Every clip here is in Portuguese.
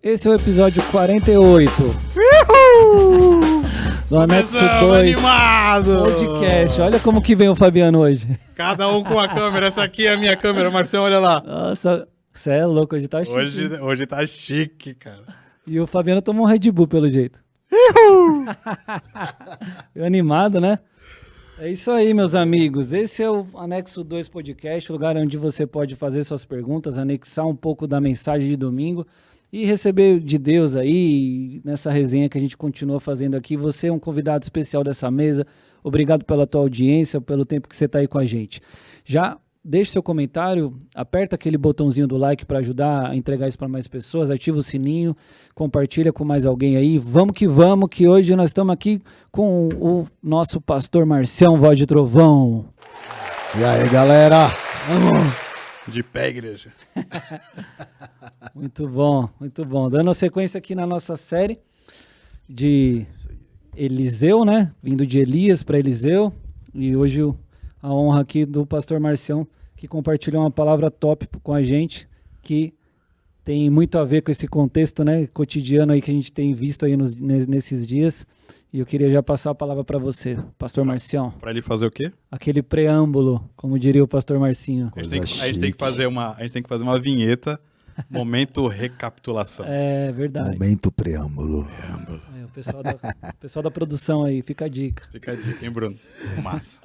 Esse é o episódio 48 do Anexo 2 animado! Podcast. Olha como que vem o Fabiano hoje. Cada um com a câmera. Essa aqui é a minha câmera, Marcelo, olha lá. Nossa, você é louco, hoje tá chique. Hoje tá chique, cara. E o Fabiano tomou um Red Bull, pelo jeito. Animado, né? É isso aí, meus amigos. Esse é o Anexo 2 Podcast, o lugar onde você pode fazer suas perguntas, anexar um pouco da mensagem de domingo e receber de Deus aí, nessa resenha que a gente continua fazendo aqui. Você é um convidado especial dessa mesa. Obrigado pela tua audiência, pelo tempo que você está aí com a gente. Já deixe seu comentário, aperta aquele botãozinho do like para ajudar a entregar isso para mais pessoas, ativa o sininho, compartilha com mais alguém aí. Vamos, que hoje nós estamos aqui com o nosso pastor Marcião, voz de trovão. E aí, galera? Vamos! De pé, igreja. Muito bom, muito bom. Dando sequência aqui na nossa série de Eliseu, né? Vindo de Elias para Eliseu. E hoje a honra aqui do pastor Marcião, que compartilhou uma palavra top com a gente, que tem muito a ver com esse contexto, né, cotidiano aí que a gente tem visto aí nesses dias. E eu queria já passar a palavra para você, pastor Marcião. Pra ele fazer o quê? Aquele preâmbulo, como diria o pastor Marcinho. A gente tem que fazer uma vinheta, momento recapitulação. É verdade. Momento preâmbulo. É, o pessoal da produção aí, fica a dica. Fica a dica, hein, Bruno? Massa.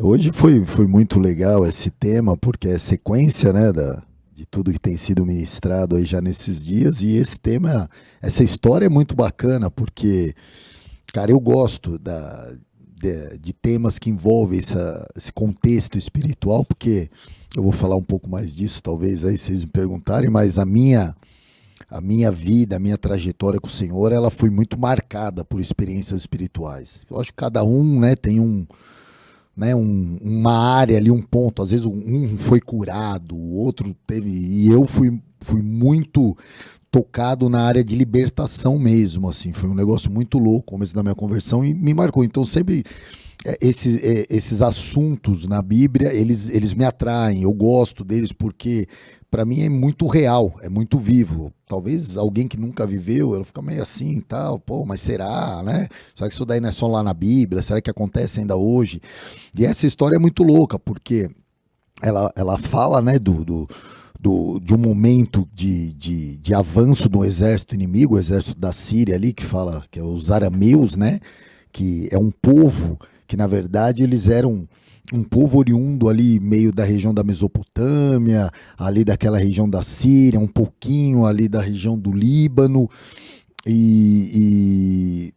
Hoje foi muito legal esse tema, porque é sequência, né, de tudo que tem sido ministrado aí já nesses dias. E esse tema, essa história é muito bacana, porque, cara, eu gosto de temas que envolvem esse contexto espiritual, porque eu vou falar um pouco mais disso, talvez aí vocês me perguntarem, mas a minha vida, a minha trajetória com o Senhor, ela foi muito marcada por experiências espirituais. Eu acho que cada um, né, tem uma área ali, um ponto, às vezes um foi curado, o outro teve, e eu fui muito tocado na área de libertação mesmo, assim, foi um negócio muito louco, o começo da minha conversão, e me marcou. Então sempre esses assuntos na Bíblia, eles me atraem, eu gosto deles porque para mim é muito real, é muito vivo. Talvez alguém que nunca viveu, ela fica meio assim e tal, pô, mas será, né? Será que isso daí não é só lá na Bíblia? Será que acontece ainda hoje? E essa história é muito louca, porque ela fala, né, de um momento de avanço do exército inimigo, o exército da Síria ali, que fala que é os arameus, né? Que é um povo que, na verdade, eles eram um povo oriundo ali meio da região da Mesopotâmia, ali daquela região da Síria, um pouquinho ali da região do Líbano e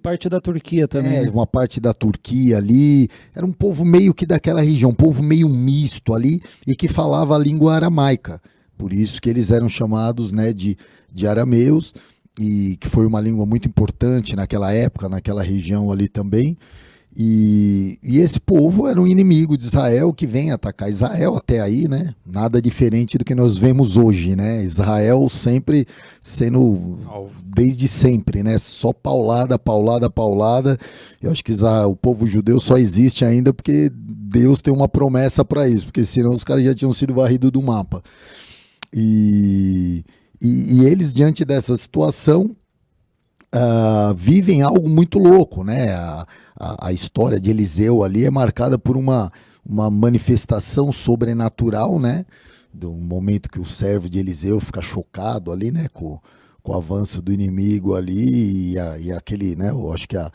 parte da Turquia também. Uma parte da Turquia ali. Era um povo meio que daquela região, um povo meio misto ali e que falava a língua aramaica. Por isso que eles eram chamados, né, de arameus, e que foi uma língua muito importante naquela época, naquela região ali também. E esse povo era um inimigo de Israel que vem atacar Israel até aí, né? Nada diferente do que nós vemos hoje, né? Israel sempre sendo, desde sempre, né? Só paulada. Eu acho que o povo judeu só existe ainda porque Deus tem uma promessa para isso, porque senão os caras já tinham sido varridos do mapa. E eles, diante dessa situação, vivem algo muito louco, né? A história de Eliseu ali é marcada por uma manifestação sobrenatural, né? Do momento que o servo de Eliseu fica chocado ali, né? Com o avanço do inimigo ali e aquele, né? Eu acho que a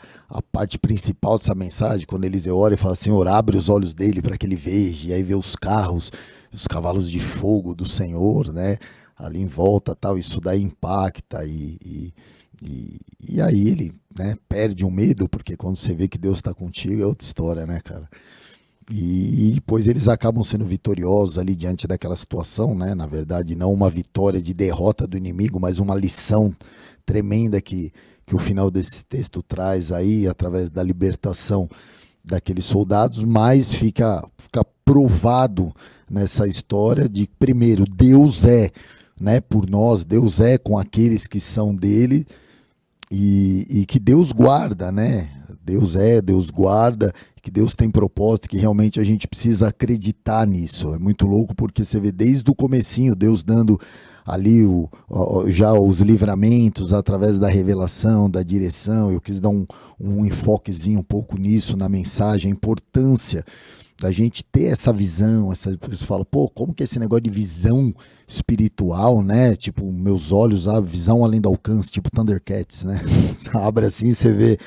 parte principal dessa mensagem, quando Eliseu ora e fala, Senhor, abre os olhos dele para que ele veja, e aí vê os carros, os cavalos de fogo do Senhor, né? Ali em volta, tal, isso daí impacta e aí ele, né, perde o medo, porque quando você vê que Deus está contigo é outra história, né, cara? E depois eles acabam sendo vitoriosos ali diante daquela situação, né? Na verdade, não uma vitória de derrota do inimigo, mas uma lição tremenda que o final desse texto traz aí, através da libertação daqueles soldados, mas fica provado nessa história de, primeiro, Deus é, né, por nós, Deus é com aqueles que são dele, e que Deus guarda, né? Deus guarda, que Deus tem propósito, que realmente a gente precisa acreditar nisso. É muito louco porque você vê desde o comecinho Deus dando ali já os livramentos através da revelação, da direção. Eu quis dar um enfoquezinho um pouco nisso na mensagem, a importância da gente ter essa visão, você fala, pô, como que esse negócio de visão espiritual, né? Tipo, meus olhos, a visão além do alcance, tipo Thundercats, né? Abre assim e você vê.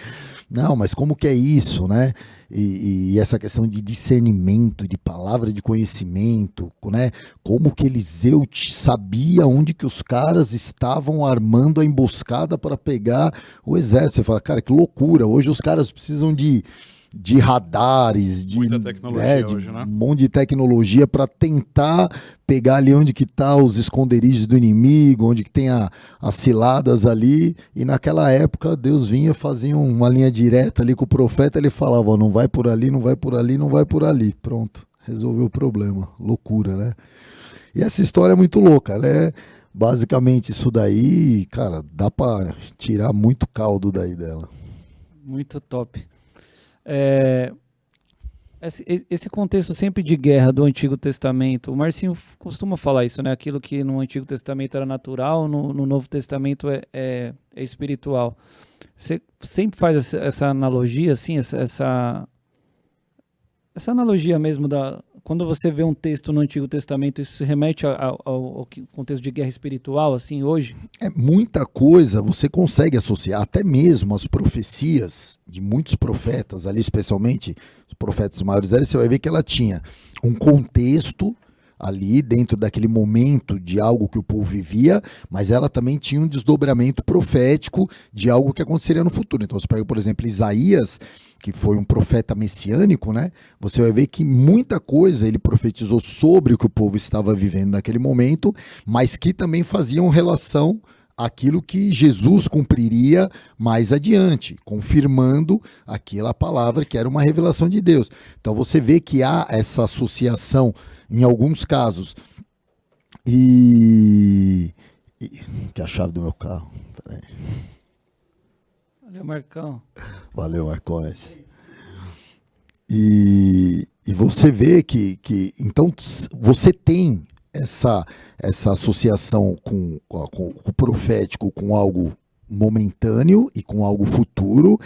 Não, mas como que é isso, né? E essa questão de discernimento, de palavra de conhecimento, né? Como que Eliseu sabia onde que os caras estavam armando a emboscada para pegar o exército. Você fala, cara, que loucura, hoje os caras precisam de radares, muita tecnologia hoje, né? Um monte de tecnologia para tentar pegar ali onde que está os esconderijos do inimigo, onde que tem as ciladas ali. E naquela época Deus vinha, fazia uma linha direta ali com o profeta, ele falava, ó, não vai por ali, não vai por ali, não vai por ali. Pronto, resolveu o problema. Loucura, né? E essa história é muito louca, né? Basicamente isso daí, cara, dá para tirar muito caldo daí dela. Muito top. Esse contexto sempre de guerra do Antigo Testamento, o Marcinho costuma falar isso, né? Aquilo que no Antigo Testamento era natural, no Novo Testamento é espiritual. Você sempre faz essa analogia, assim, essa analogia mesmo quando você vê um texto no Antigo Testamento, isso se remete ao contexto de guerra espiritual, assim, hoje? Muita coisa você consegue associar, até mesmo as profecias de muitos profetas, ali especialmente os profetas maiores, você vai ver que ela tinha um contexto ali dentro daquele momento de algo que o povo vivia, mas ela também tinha um desdobramento profético de algo que aconteceria no futuro. Então você pega, por exemplo, Isaías, que foi um profeta messiânico, né? Você vai ver que muita coisa ele profetizou sobre o que o povo estava vivendo naquele momento, mas que também faziam relação àquilo que Jesus cumpriria mais adiante, confirmando aquela palavra que era uma revelação de Deus. Então você vê que há essa associação em alguns casos. Que é a chave do meu carro. Peraí. Valeu, Marcão. Valeu, Marcones. E você vê que então você tem essa associação com o profético, com algo momentâneo e com algo futuro,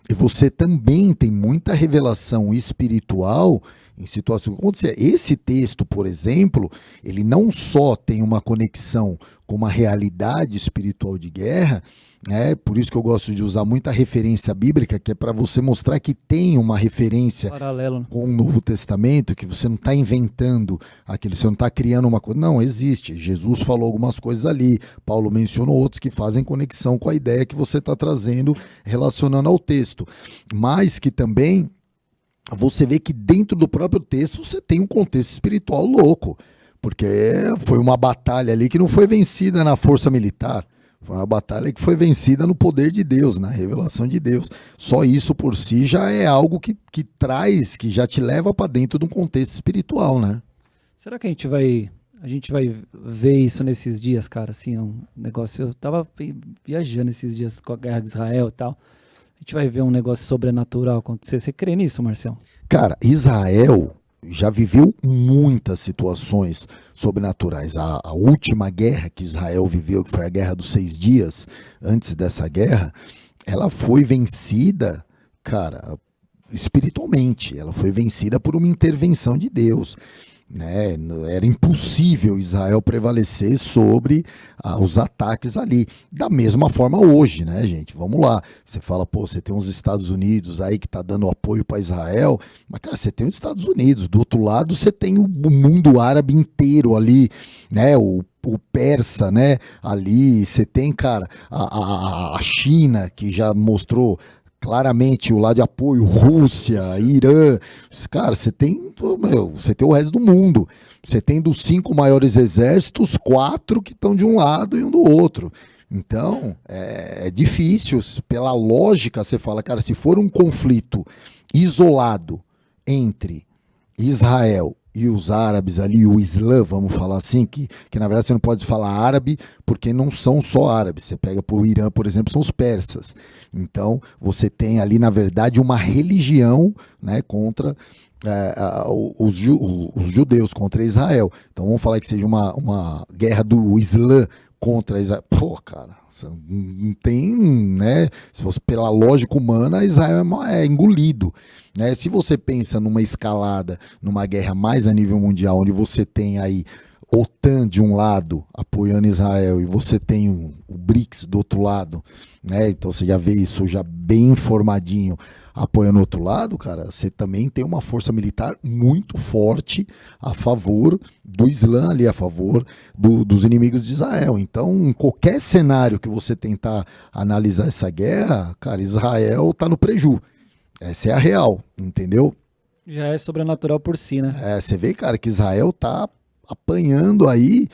e você também tem muita revelação espiritual em situações que acontecer. Esse texto, por exemplo, ele não só tem uma conexão com uma realidade espiritual de guerra, né? Por isso que eu gosto de usar muita referência bíblica, que é para você mostrar que tem uma referência paralelo, né, com o Novo Testamento, que você não está inventando aquilo, você não está criando uma coisa. Não, existe. Jesus falou algumas coisas ali, Paulo mencionou outros que fazem conexão com a ideia que você está trazendo, relacionando ao texto. Mas que também você vê que dentro do próprio texto você tem um contexto espiritual louco, porque foi uma batalha ali que não foi vencida na força militar, foi uma batalha que foi vencida no poder de Deus, na revelação de Deus. Só isso por si já é algo que traz, que já te leva para dentro de um contexto espiritual, né? Será que a gente vai ver isso nesses dias, cara? Assim, um negócio, eu tava viajando esses dias com a guerra de Israel e tal. A gente vai ver um negócio sobrenatural acontecer. Você crê nisso, Marcelo? Cara, Israel já viveu muitas situações sobrenaturais. A última guerra que Israel viveu, que foi a Guerra dos 6 Dias, antes dessa guerra, ela foi vencida, cara, espiritualmente. Ela foi vencida por uma intervenção de Deus, né? Era impossível Israel prevalecer sobre os ataques ali. Da mesma forma hoje, né, gente? Vamos lá. Você fala, pô, você tem os Estados Unidos aí que tá dando apoio para Israel, mas, cara, você tem os Estados Unidos. Do outro lado, você tem o mundo árabe inteiro ali, né? O persa, né? Ali, você tem, cara, a China, que já mostrou claramente o lado de apoio, Rússia, Irã, cara, você tem o resto do mundo. Você tem dos 5 maiores exércitos, 4 que estão de um lado e um do outro. Então, é difícil. Pela lógica, você fala, cara, se for um conflito isolado entre Israel e os árabes ali, o Islã, vamos falar assim, que na verdade você não pode falar árabe, porque não são só árabes. Você pega por o Irã, por exemplo, são os persas. Então, você tem ali, na verdade, uma religião, né, contra os judeus, contra Israel. Então, vamos falar que seja uma guerra do Islã contra Israel. Pô, cara, não tem, né? Se você, pela lógica humana, Israel é engolido. Né? Se você pensa numa escalada, numa guerra mais a nível mundial, onde você tem aí OTAN de um lado apoiando Israel e você tem o BRICS do outro lado, né? Então você já vê isso já bem informadinho apoiando o outro lado, cara, você também tem uma força militar muito forte a favor do Islã ali, a favor dos inimigos de Israel. Então, em qualquer cenário que você tentar analisar essa guerra, cara, Israel tá no preju. Essa é a real, entendeu? Já é sobrenatural por si, né? Você vê, cara, que Israel tá apanhando aí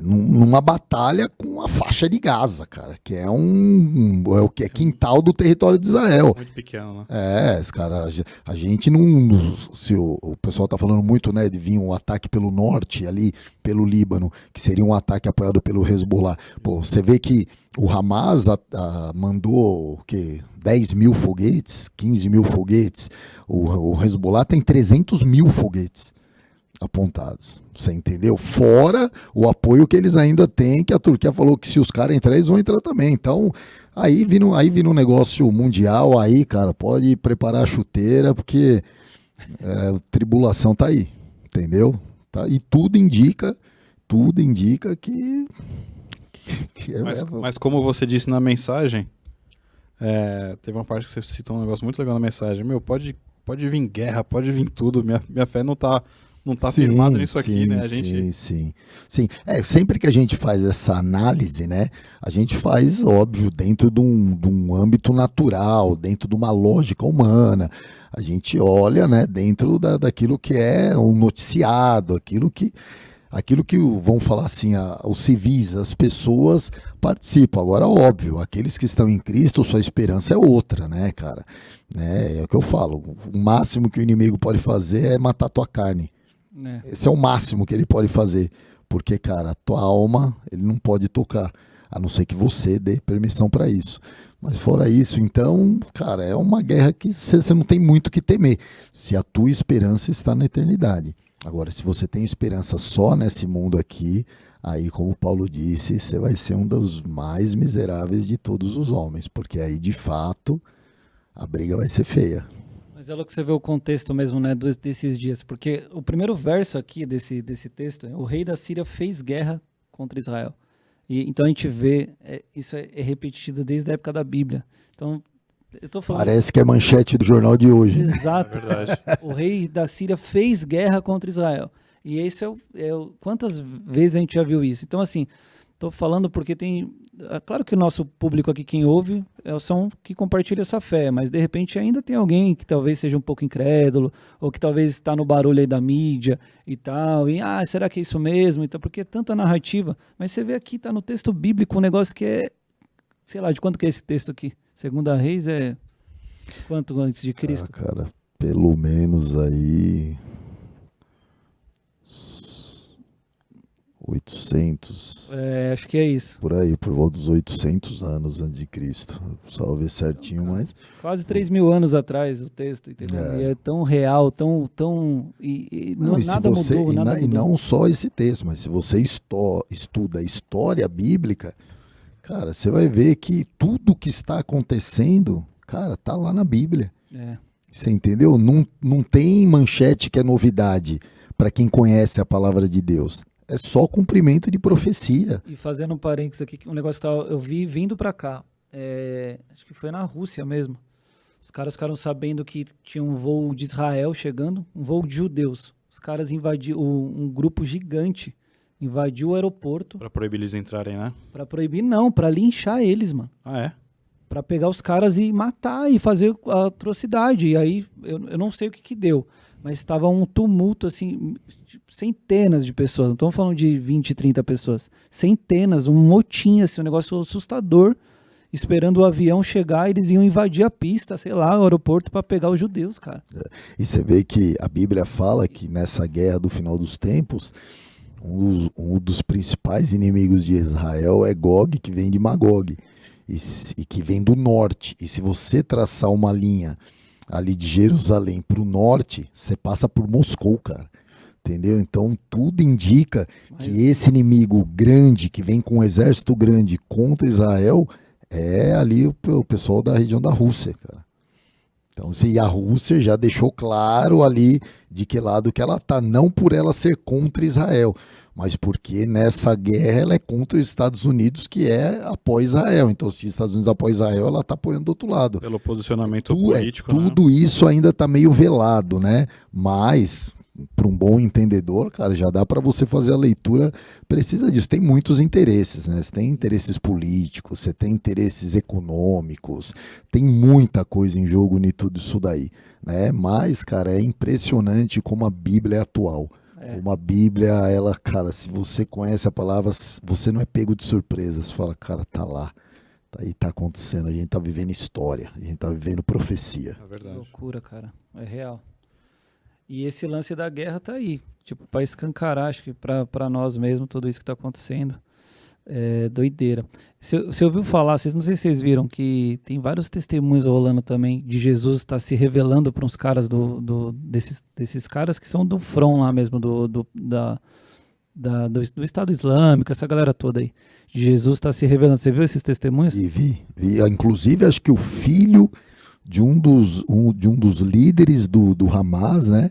numa batalha com a faixa de Gaza, cara, que é o que é quintal do território de Israel. Muito pequeno, né? Cara, a gente não, se o pessoal tá falando muito, né, de vir um ataque pelo norte ali, pelo Líbano, que seria um ataque apoiado pelo Hezbollah. Pô, você vê que o Hamas mandou o quê? 10 mil foguetes, 15 mil foguetes. O Hezbollah tem 300 mil foguetes apontados, você entendeu? Fora o apoio que eles ainda têm, que a Turquia falou que se os caras entrarem, eles vão entrar também. Então, aí vira um negócio mundial, aí, cara, pode preparar a chuteira, porque tribulação tá aí, entendeu? Tá? E tudo indica que Mas como você disse na mensagem, teve uma parte que você citou um negócio muito legal na mensagem. Meu, pode vir guerra, pode vir tudo, minha fé não tá firmado nisso aqui, né? Sim. Sempre que a gente faz essa análise, né? A gente faz, óbvio, dentro de um âmbito natural, dentro de uma lógica humana. A gente olha, né, dentro daquilo que é um noticiado, aquilo que vamos falar assim, os civis, as pessoas participam. Agora, óbvio, aqueles que estão em Cristo, sua esperança é outra, né, cara? É o que eu falo, o máximo que o inimigo pode fazer é matar tua carne. Esse é o máximo que ele pode fazer, porque, cara, a tua alma ele não pode tocar, a não ser que você dê permissão para isso. Mas fora isso, então, cara, é uma guerra que você não tem muito o que temer, se a tua esperança está na eternidade. Agora, se você tem esperança só nesse mundo aqui, aí, como Paulo disse, você vai ser um dos mais miseráveis de todos os homens, porque aí, de fato, a briga vai ser feia. Mas é logo que você vê o contexto mesmo, né, desses dias. Porque o primeiro verso aqui desse texto é: o rei da Síria fez guerra contra Israel. Então a gente vê, isso é repetido desde a época da Bíblia. Então, eu tô falando... Parece que é manchete do jornal de hoje. Exato. É verdade. O rei da Síria fez guerra contra Israel. E esse quantas vezes a gente já viu isso? Então, assim, tô falando porque tem... Claro que o nosso público aqui, quem ouve, são que compartilha essa fé, mas de repente ainda tem alguém que talvez seja um pouco incrédulo, ou que talvez está no barulho aí da mídia e tal, e será que é isso mesmo? Então, porque é tanta narrativa, mas você vê aqui, tá no texto bíblico, um negócio que é, sei lá, de quanto que é esse texto aqui? Segunda Reis é quanto antes de Cristo? Cara, pelo menos aí 800. Acho que é isso. Por aí, por volta dos 800 anos antes de Cristo. Só ver certinho, mas... Quase 3.000 anos atrás o texto, entendeu? E é tão real, tão... nada mudou, nada mudou. E não só esse texto, mas se você estuda a história bíblica, cara, você vai ver que tudo que está acontecendo, cara, tá lá na Bíblia. Você entendeu? Não tem manchete que é novidade para quem conhece a palavra de Deus. É só cumprimento de profecia. E fazendo um parênteses aqui, um negócio que eu vi vindo para cá, acho que foi na Rússia mesmo. Os caras ficaram sabendo que tinha um voo de Israel chegando, um voo de judeus. Os caras invadiram, um grupo gigante invadiu o aeroporto. Pra proibir eles entrarem, né? Pra proibir não, pra linchar eles, mano. Ah, é? Pra pegar os caras e matar e fazer a atrocidade. E aí, eu não sei o que deu. Mas estava um tumulto, assim, centenas de pessoas. Não estamos falando de 20, 30 pessoas. Centenas, um motim, assim, um negócio assustador. esperando o avião chegar, eles iam invadir a pista, sei lá, o aeroporto para pegar os judeus, cara. E você vê que a Bíblia fala que nessa guerra do final dos tempos, um dos principais inimigos de Israel é Gog, que vem de Magog, e que vem do norte. E se você traçar uma linha ali de Jerusalém para o norte, você passa por Moscou, cara. Entendeu? Então tudo indica que esse inimigo grande, que vem com um exército grande contra Israel, é ali o pessoal da região da Rússia, cara. Então, se a Rússia já deixou claro ali de que lado que ela tá, não por ela ser contra Israel, mas porque nessa guerra ela é contra os Estados Unidos, que apoia Israel. Então, se os Estados Unidos apoia Israel, ela tá apoiando do outro lado. Pelo posicionamento político, né? Tudo isso ainda tá meio velado, né? Mas para um bom entendedor, cara, já dá para você fazer a leitura precisa disso. Tem muitos interesses, né? Você tem interesses políticos, você tem interesses econômicos, tem muita coisa em jogo em tudo isso daí, né? Mas, cara, é impressionante como a Bíblia é atual. Como a Bíblia, ela, cara, se você conhece a palavra, você não é pego de surpresa. Você fala, cara, tá lá. Tá aí, tá acontecendo. A gente tá vivendo história. A gente tá vivendo profecia. É verdade. Que loucura, cara. É real. E esse lance da guerra tá aí, tipo, para escancarar, acho que para nós mesmos, tudo isso que tá acontecendo. É doideira. Você ouviu falar, não sei se vocês viram, que tem vários testemunhos rolando também de Jesus estar se revelando para uns caras desses caras que são do front lá mesmo, do Estado Islâmico, essa galera toda aí. De Jesus está se revelando. Você viu esses testemunhos? E vi. Inclusive, acho que o filho de um dos líderes do Hamas, né?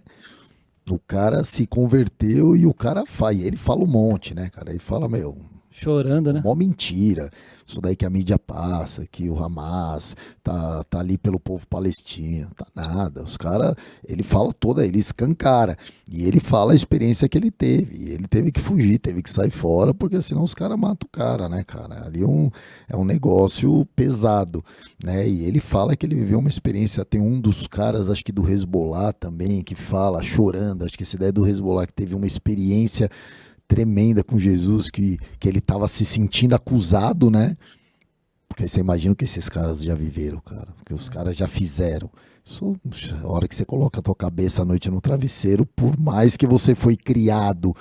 O cara se converteu e o cara ele fala um monte, né, cara? Ele fala, chorando, né? Mó mentira. Isso daí que a mídia passa, que o Hamas tá ali pelo povo palestino. Tá nada. Os caras, ele fala ele escancara. E ele fala a experiência que ele teve. E ele teve que fugir, teve que sair fora, porque senão os caras matam o cara, né, cara? Ali é um negócio pesado, né? E ele fala que ele viveu uma experiência. Tem um dos caras, acho que do Hezbollah também, que fala chorando. Acho que essa ideia do Hezbollah, que teve uma experiência tremenda com Jesus, que ele estava se sentindo acusado, né? Porque você imagina o que esses caras já viveram, cara, o que os caras já fizeram. Isso, a hora que você coloca a tua cabeça à noite no travesseiro, por mais que você foi criado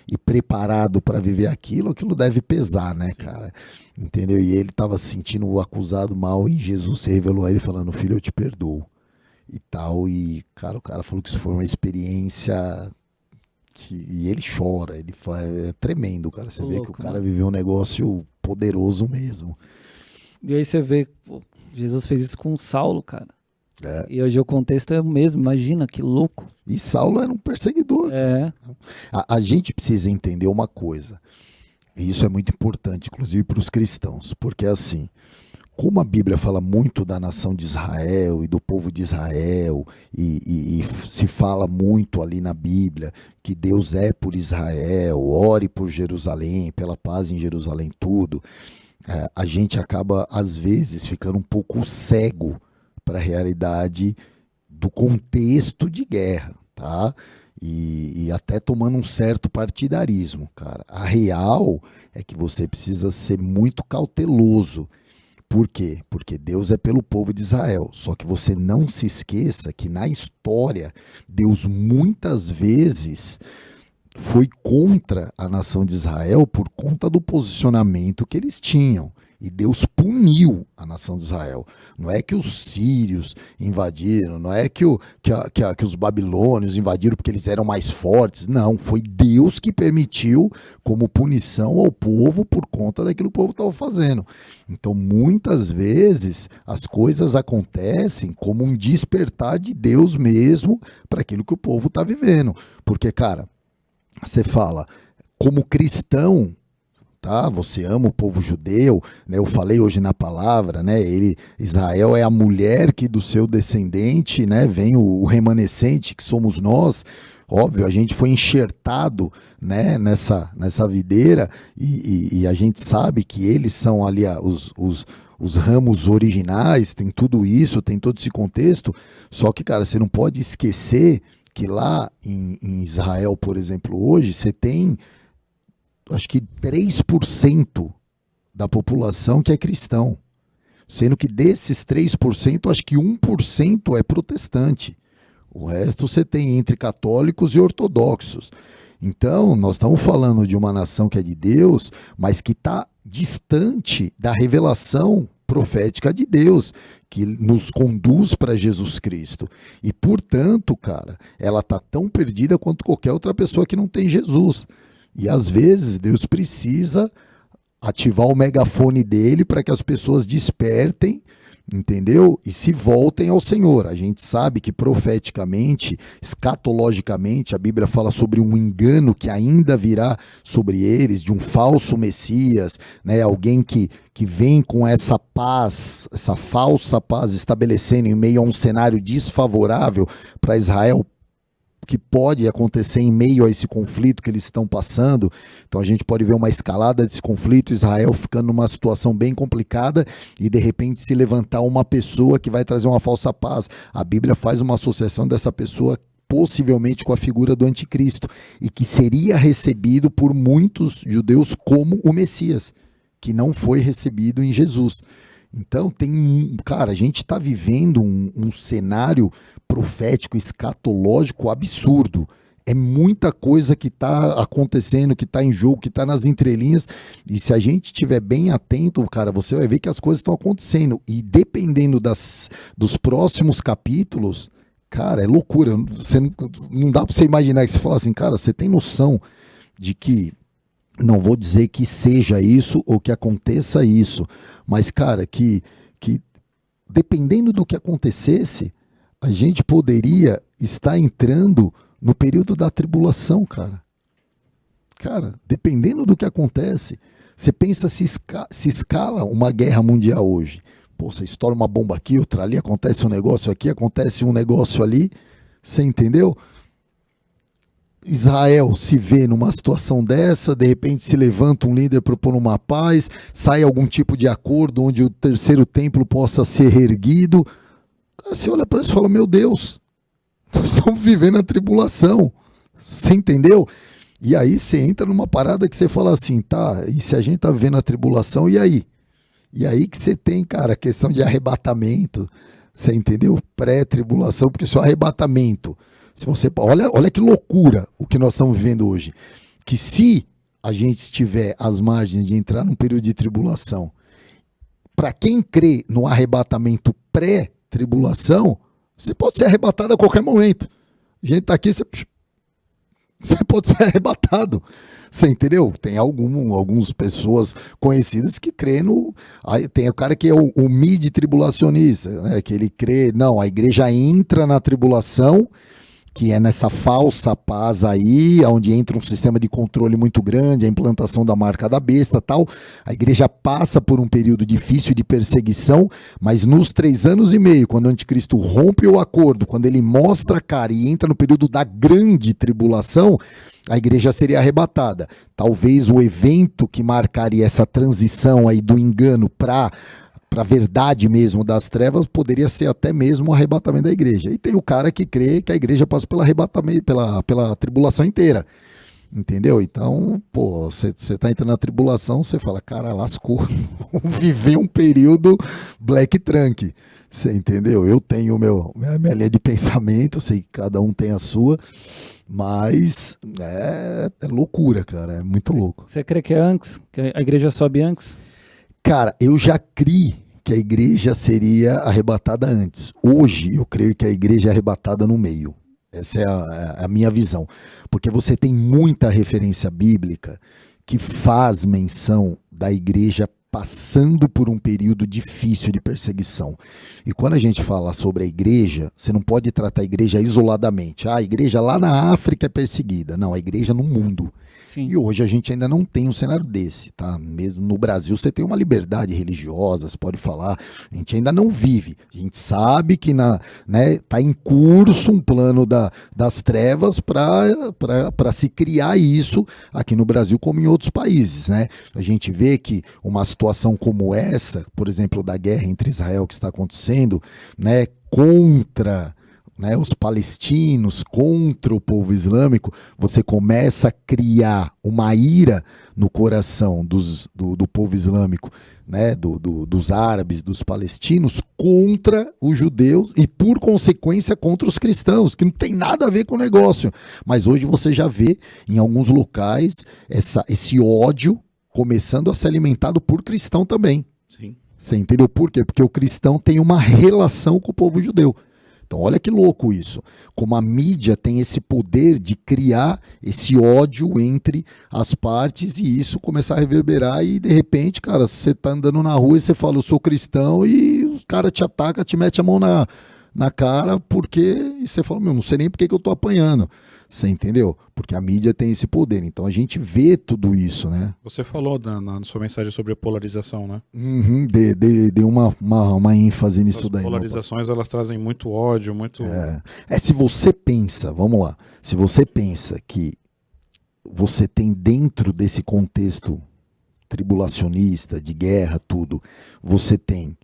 e preparado para viver aquilo deve pesar, né, cara? Entendeu? E ele estava se sentindo o acusado mal e Jesus se revelou a ele falando, filho, eu te perdoo. E tal, e cara, o cara falou que isso foi uma experiência... E ele chora, ele é tremendo, cara. Você vê que o cara viveu um negócio poderoso mesmo. E aí você vê, pô, Jesus fez isso com Saulo, cara. E hoje o contexto é o mesmo, imagina, que louco. E Saulo era um perseguidor. A gente precisa entender uma coisa, e isso é muito importante, inclusive para os cristãos, porque assim, como a Bíblia fala muito da nação de Israel e do povo de Israel, e se fala muito ali na Bíblia que Deus é por Israel, ore por Jerusalém, pela paz em Jerusalém, tudo, a gente acaba, às vezes, ficando um pouco cego para a realidade do contexto de guerra, tá? E até tomando um certo partidarismo, cara. A real é que você precisa ser muito cauteloso. Por quê? Porque Deus é pelo povo de Israel. Só que você não se esqueça que na história, Deus muitas vezes foi contra a nação de Israel por conta do posicionamento que eles tinham. E Deus puniu a nação de Israel. Não é que os sírios invadiram, não é que os babilônios invadiram porque eles eram mais fortes. Não, foi Deus que permitiu como punição ao povo por conta daquilo que o povo estava fazendo. Então, muitas vezes, as coisas acontecem como um despertar de Deus mesmo para aquilo que o povo está vivendo. Porque, cara, você fala, como cristão, tá? Você ama o povo judeu, né? Eu falei hoje na palavra, né? Israel é a mulher que do seu descendente, né? Vem o remanescente que somos nós. Óbvio, a gente foi enxertado, né? nessa videira e a gente sabe que eles são ali os ramos originais, tem tudo isso, tem todo esse contexto. Só que, cara, você não pode esquecer que lá em Israel, por exemplo, hoje, você tem acho que 3% da população que é cristão. Sendo que desses 3%, acho que 1% é protestante. O resto você tem entre católicos e ortodoxos. Então, nós estamos falando de uma nação que é de Deus, mas que está distante da revelação profética de Deus, que nos conduz para Jesus Cristo. E, portanto, cara, ela está tão perdida quanto qualquer outra pessoa que não tem Jesus. E, às vezes, Deus precisa ativar o megafone dele para que as pessoas despertem, entendeu? E se voltem ao Senhor. A gente sabe que profeticamente, escatologicamente, a Bíblia fala sobre um engano que ainda virá sobre eles, de um falso Messias, né? Alguém que vem com essa paz, essa falsa paz, estabelecendo em meio a um cenário desfavorável para Israel, que pode acontecer em meio a esse conflito que eles estão passando. Então a gente pode ver uma escalada desse conflito, Israel ficando numa situação bem complicada e de repente se levantar uma pessoa que vai trazer uma falsa paz. A Bíblia faz uma associação dessa pessoa possivelmente com a figura do anticristo e que seria recebido por muitos judeus como o Messias, que não foi recebido em Jesus. Então cara, a gente está vivendo um cenário profético, escatológico absurdo. É muita coisa que está acontecendo, que está em jogo, que está nas entrelinhas. E se a gente estiver bem atento, cara, você vai ver que as coisas estão acontecendo. E dependendo dos próximos capítulos, cara, é loucura. Não dá para você imaginar que você fala assim, cara, você tem noção de que, não vou dizer que seja isso ou que aconteça isso, mas, cara, que dependendo do que acontecesse, a gente poderia estar entrando no período da tribulação, cara. Cara, dependendo do que acontece, você pensa se escala uma guerra mundial hoje. Pô, você estoura uma bomba aqui, outra ali, acontece um negócio aqui, acontece um negócio ali. Você entendeu? Israel se vê numa situação dessa, de repente se levanta um líder propondo uma paz, sai algum tipo de acordo onde o terceiro templo possa ser reerguido. Você olha para isso e fala, meu Deus, nós estamos vivendo a tribulação, você entendeu? E aí você entra numa parada que você fala assim, tá, e se a gente tá vivendo a tribulação, e aí? E aí que você tem, cara, a questão de arrebatamento, você entendeu? Pré-tribulação, porque se o arrebatamento, se você, olha que loucura o que nós estamos vivendo hoje, que se a gente estiver às margens de entrar num período de tribulação, para quem crê no arrebatamento pré-tribulação, você pode ser arrebatado a qualquer momento. A gente está aqui, você pode ser arrebatado. Você entendeu? Tem algumas pessoas conhecidas que crê no... Aí tem o cara que é o mid-tribulacionista, né? Que ele crê... Não, a igreja entra na tribulação, que é nessa falsa paz aí, onde entra um sistema de controle muito grande, a implantação da marca da besta e tal. A igreja passa por um período difícil de perseguição, mas nos 3 anos e meio, quando o anticristo rompe o acordo, quando ele mostra a cara e entra no período da grande tribulação, a igreja seria arrebatada. Talvez o evento que marcaria essa transição aí do engano para a verdade mesmo das trevas, poderia ser até mesmo o arrebatamento da igreja. E tem o cara que crê que a igreja passa pelo arrebatamento, pela tribulação inteira. Entendeu? Então, pô, você tá entrando na tribulação, você fala, cara, lascou. Viver um período Black Trunk. Você entendeu? Eu tenho minha linha de pensamento, sei que cada um tem a sua, mas é loucura, cara. É muito louco. Você crê que é antes? Que a igreja sobe antes? Cara, eu já criei que a igreja seria arrebatada antes. Hoje, eu creio que a igreja é arrebatada no meio. Essa é a minha visão. Porque você tem muita referência bíblica que faz menção da igreja passando por um período difícil de perseguição. E quando a gente fala sobre a igreja, você não pode tratar a igreja isoladamente. A igreja lá na África é perseguida. Não, a igreja no mundo. Sim. E hoje a gente ainda não tem um cenário desse, tá? Mesmo no Brasil você tem uma liberdade religiosa, você pode falar, a gente ainda não vive. A gente sabe que tá em curso um plano das trevas para se criar isso aqui no Brasil como em outros países, né? A gente vê que uma situação como essa, por exemplo, da guerra entre Israel que está acontecendo, né, contra... os palestinos, contra o povo islâmico, você começa a criar uma ira no coração do povo islâmico, né, dos árabes, dos palestinos, contra os judeus e, por consequência, contra os cristãos, que não tem nada a ver com o negócio. Mas hoje você já vê, em alguns locais, esse ódio começando a ser alimentado por cristão também. Sim. Você entendeu por quê? Porque o cristão tem uma relação com o povo judeu. Então, olha que louco isso. Como a mídia tem esse poder de criar esse ódio entre as partes e isso começar a reverberar e, de repente, cara, você tá andando na rua e você fala, eu sou cristão, e o cara te ataca, te mete a mão na cara, e você fala, meu, não sei nem por que eu tô apanhando. Você entendeu? Porque a mídia tem esse poder. Então a gente vê tudo isso, né? Você falou na sua mensagem sobre a polarização, né? Uhum, deu uma ênfase nisso daí. As polarizações, elas trazem muito ódio, muito... Se você pensa, vamos lá, se você pensa que você tem dentro desse contexto tribulacionista, de guerra, tudo, você tem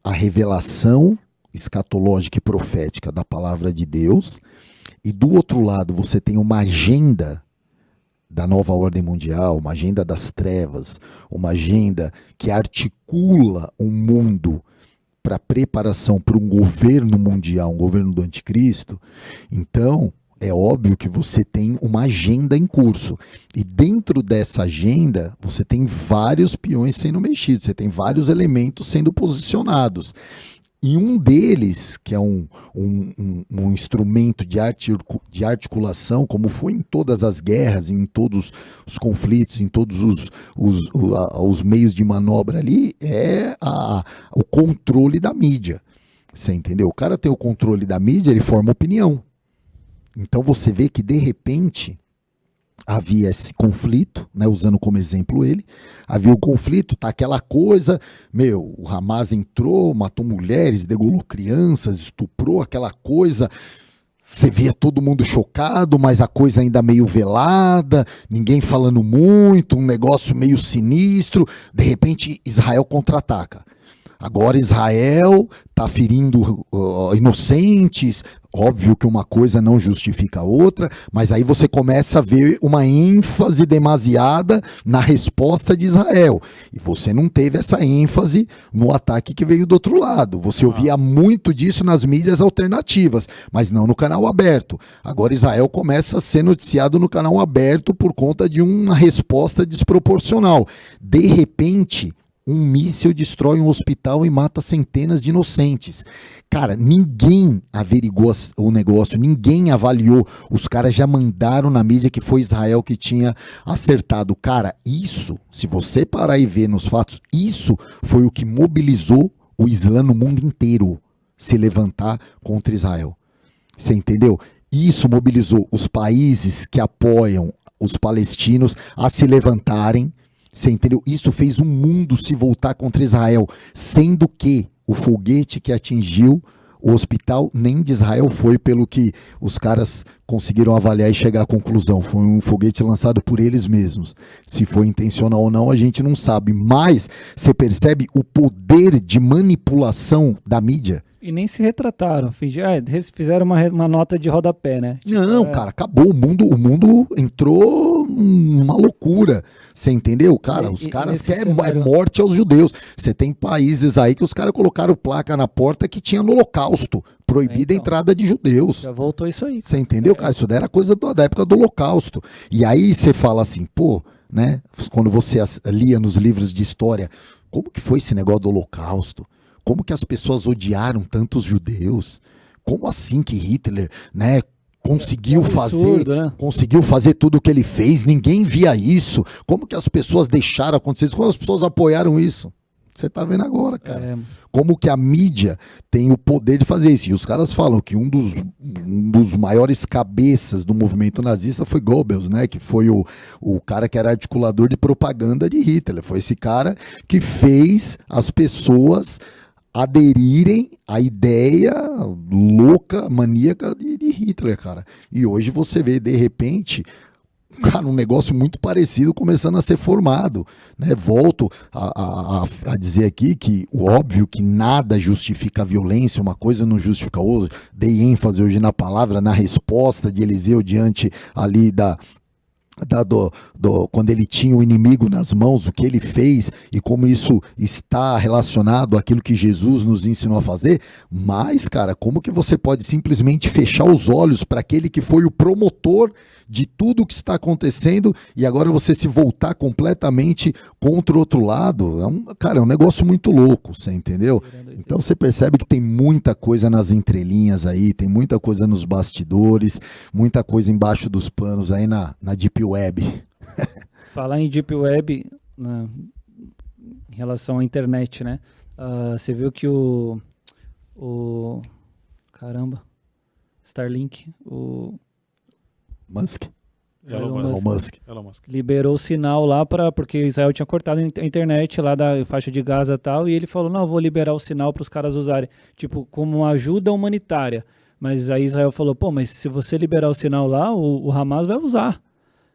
a revelação escatológica e profética da palavra de Deus, e do outro lado você tem uma agenda da nova ordem mundial, uma agenda das trevas, uma agenda que articula um mundo para preparação para um governo mundial, um governo do anticristo. Então, é óbvio que você tem uma agenda em curso. E dentro dessa agenda, você tem vários peões sendo mexidos, você tem vários elementos sendo posicionados. E um deles, que é um instrumento de articulação, como foi em todas as guerras, em todos os conflitos, em todos os meios de manobra ali, é o controle da mídia. Você entendeu? O cara tem o controle da mídia, ele forma opinião. Então você vê que, de repente, havia esse conflito, né, usando como exemplo ele, havia o conflito, tá aquela coisa, o Hamas entrou, matou mulheres, degolou crianças, estuprou, aquela coisa, você via todo mundo chocado, mas a coisa ainda meio velada, ninguém falando muito, um negócio meio sinistro, de repente Israel contra-ataca. Agora Israel está ferindo inocentes, óbvio que uma coisa não justifica a outra, mas aí você começa a ver uma ênfase demasiada na resposta de Israel. E você não teve essa ênfase no ataque que veio do outro lado. Você ouvia muito disso nas mídias alternativas, mas não no canal aberto. Agora Israel começa a ser noticiado no canal aberto por conta de uma resposta desproporcional. De repente, um míssil destrói um hospital e mata centenas de inocentes. Cara, ninguém averigou o negócio, ninguém avaliou. Os caras já mandaram na mídia que foi Israel que tinha acertado. Cara, isso, se você parar e ver nos fatos, isso foi o que mobilizou o Islã no mundo inteiro se levantar contra Israel. Você entendeu? Isso mobilizou os países que apoiam os palestinos a se levantarem. Você entendeu? Isso fez o mundo se voltar contra Israel, sendo que o foguete que atingiu o hospital nem de Israel foi, pelo que os caras conseguiram avaliar e chegar à conclusão. Foi um foguete lançado por eles mesmos. Se foi intencional ou não, a gente não sabe. Mas você percebe o poder de manipulação da mídia. E nem se retrataram, fizeram uma nota de rodapé, né? Não, cara, acabou. O mundo entrou numa loucura. Você entendeu? Cara, os caras querem morte aos judeus. Você tem países aí que os caras colocaram placa na porta que tinha no Holocausto. Proibida a entrada de judeus. Já voltou isso aí. Você entendeu, cara? Isso daí era coisa da época do Holocausto. E aí você fala assim, né? Quando você lia nos livros de história, como que foi esse negócio do Holocausto? Como que as pessoas odiaram tantos judeus? Como assim que Hitler, né, conseguiu fazer tudo o que ele fez? Ninguém via isso. Como que as pessoas deixaram acontecer isso? Como as pessoas apoiaram isso? Você tá vendo agora, cara. Como que a mídia tem o poder de fazer isso. E os caras falam que um dos maiores cabeças do movimento nazista foi Goebbels, né? Que foi o cara que era articulador de propaganda de Hitler. Foi esse cara que fez as pessoas aderirem à ideia louca, maníaca de Hitler, cara. E hoje você vê, de repente, cara, um negócio muito parecido começando a ser formado, né? Volto a dizer aqui que, óbvio que nada justifica a violência, uma coisa não justifica a outra. Dei ênfase hoje na palavra, na resposta de Eliseu diante ali quando ele tinha o inimigo nas mãos, o que ele fez e como isso está relacionado àquilo que Jesus nos ensinou a fazer, mas, cara, como que você pode simplesmente fechar os olhos para aquele que foi o promotor de tudo o que está acontecendo e agora você se voltar completamente contra o outro lado? Cara, é um negócio muito louco, você entendeu? Então você percebe que tem muita coisa nas entrelinhas aí, tem muita coisa nos bastidores, muita coisa embaixo dos panos aí na Deep Web. Falar em Deep Web, em relação à internet, né? Você viu que caramba, Starlink, Musk. Elon Musk. Liberou o sinal lá porque Israel tinha cortado a internet lá da faixa de Gaza e tal, e ele falou, não, eu vou liberar o sinal para os caras usarem, tipo, como uma ajuda humanitária. Mas aí Israel falou, pô, mas se você liberar o sinal lá, o Hamas vai usar.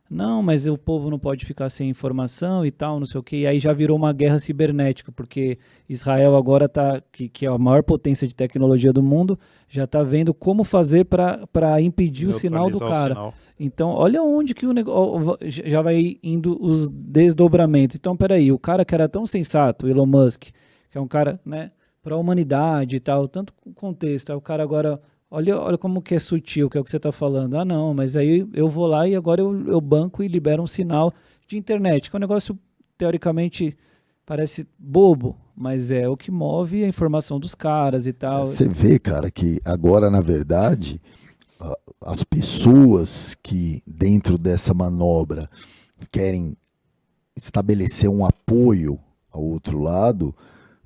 Não, mas o povo não pode ficar sem informação e tal, não sei o quê. E aí já virou uma guerra cibernética, porque Israel agora que é a maior potência de tecnologia do mundo, já está vendo como fazer para impedir o sinal do cara. Então, olha onde que o negócio já vai indo os desdobramentos. Então, peraí, o cara que era tão sensato, Elon Musk, que é um cara, né, para a humanidade e tal, tanto contexto, aí o cara agora... Olha como que é sutil, que é o que você está falando. Ah, não, mas aí eu vou lá e agora eu banco e libero um sinal de internet, que é um negócio, teoricamente, parece bobo, mas é o que move a informação dos caras e tal. Você vê, cara, que agora, na verdade, as pessoas que, dentro dessa manobra, querem estabelecer um apoio ao outro lado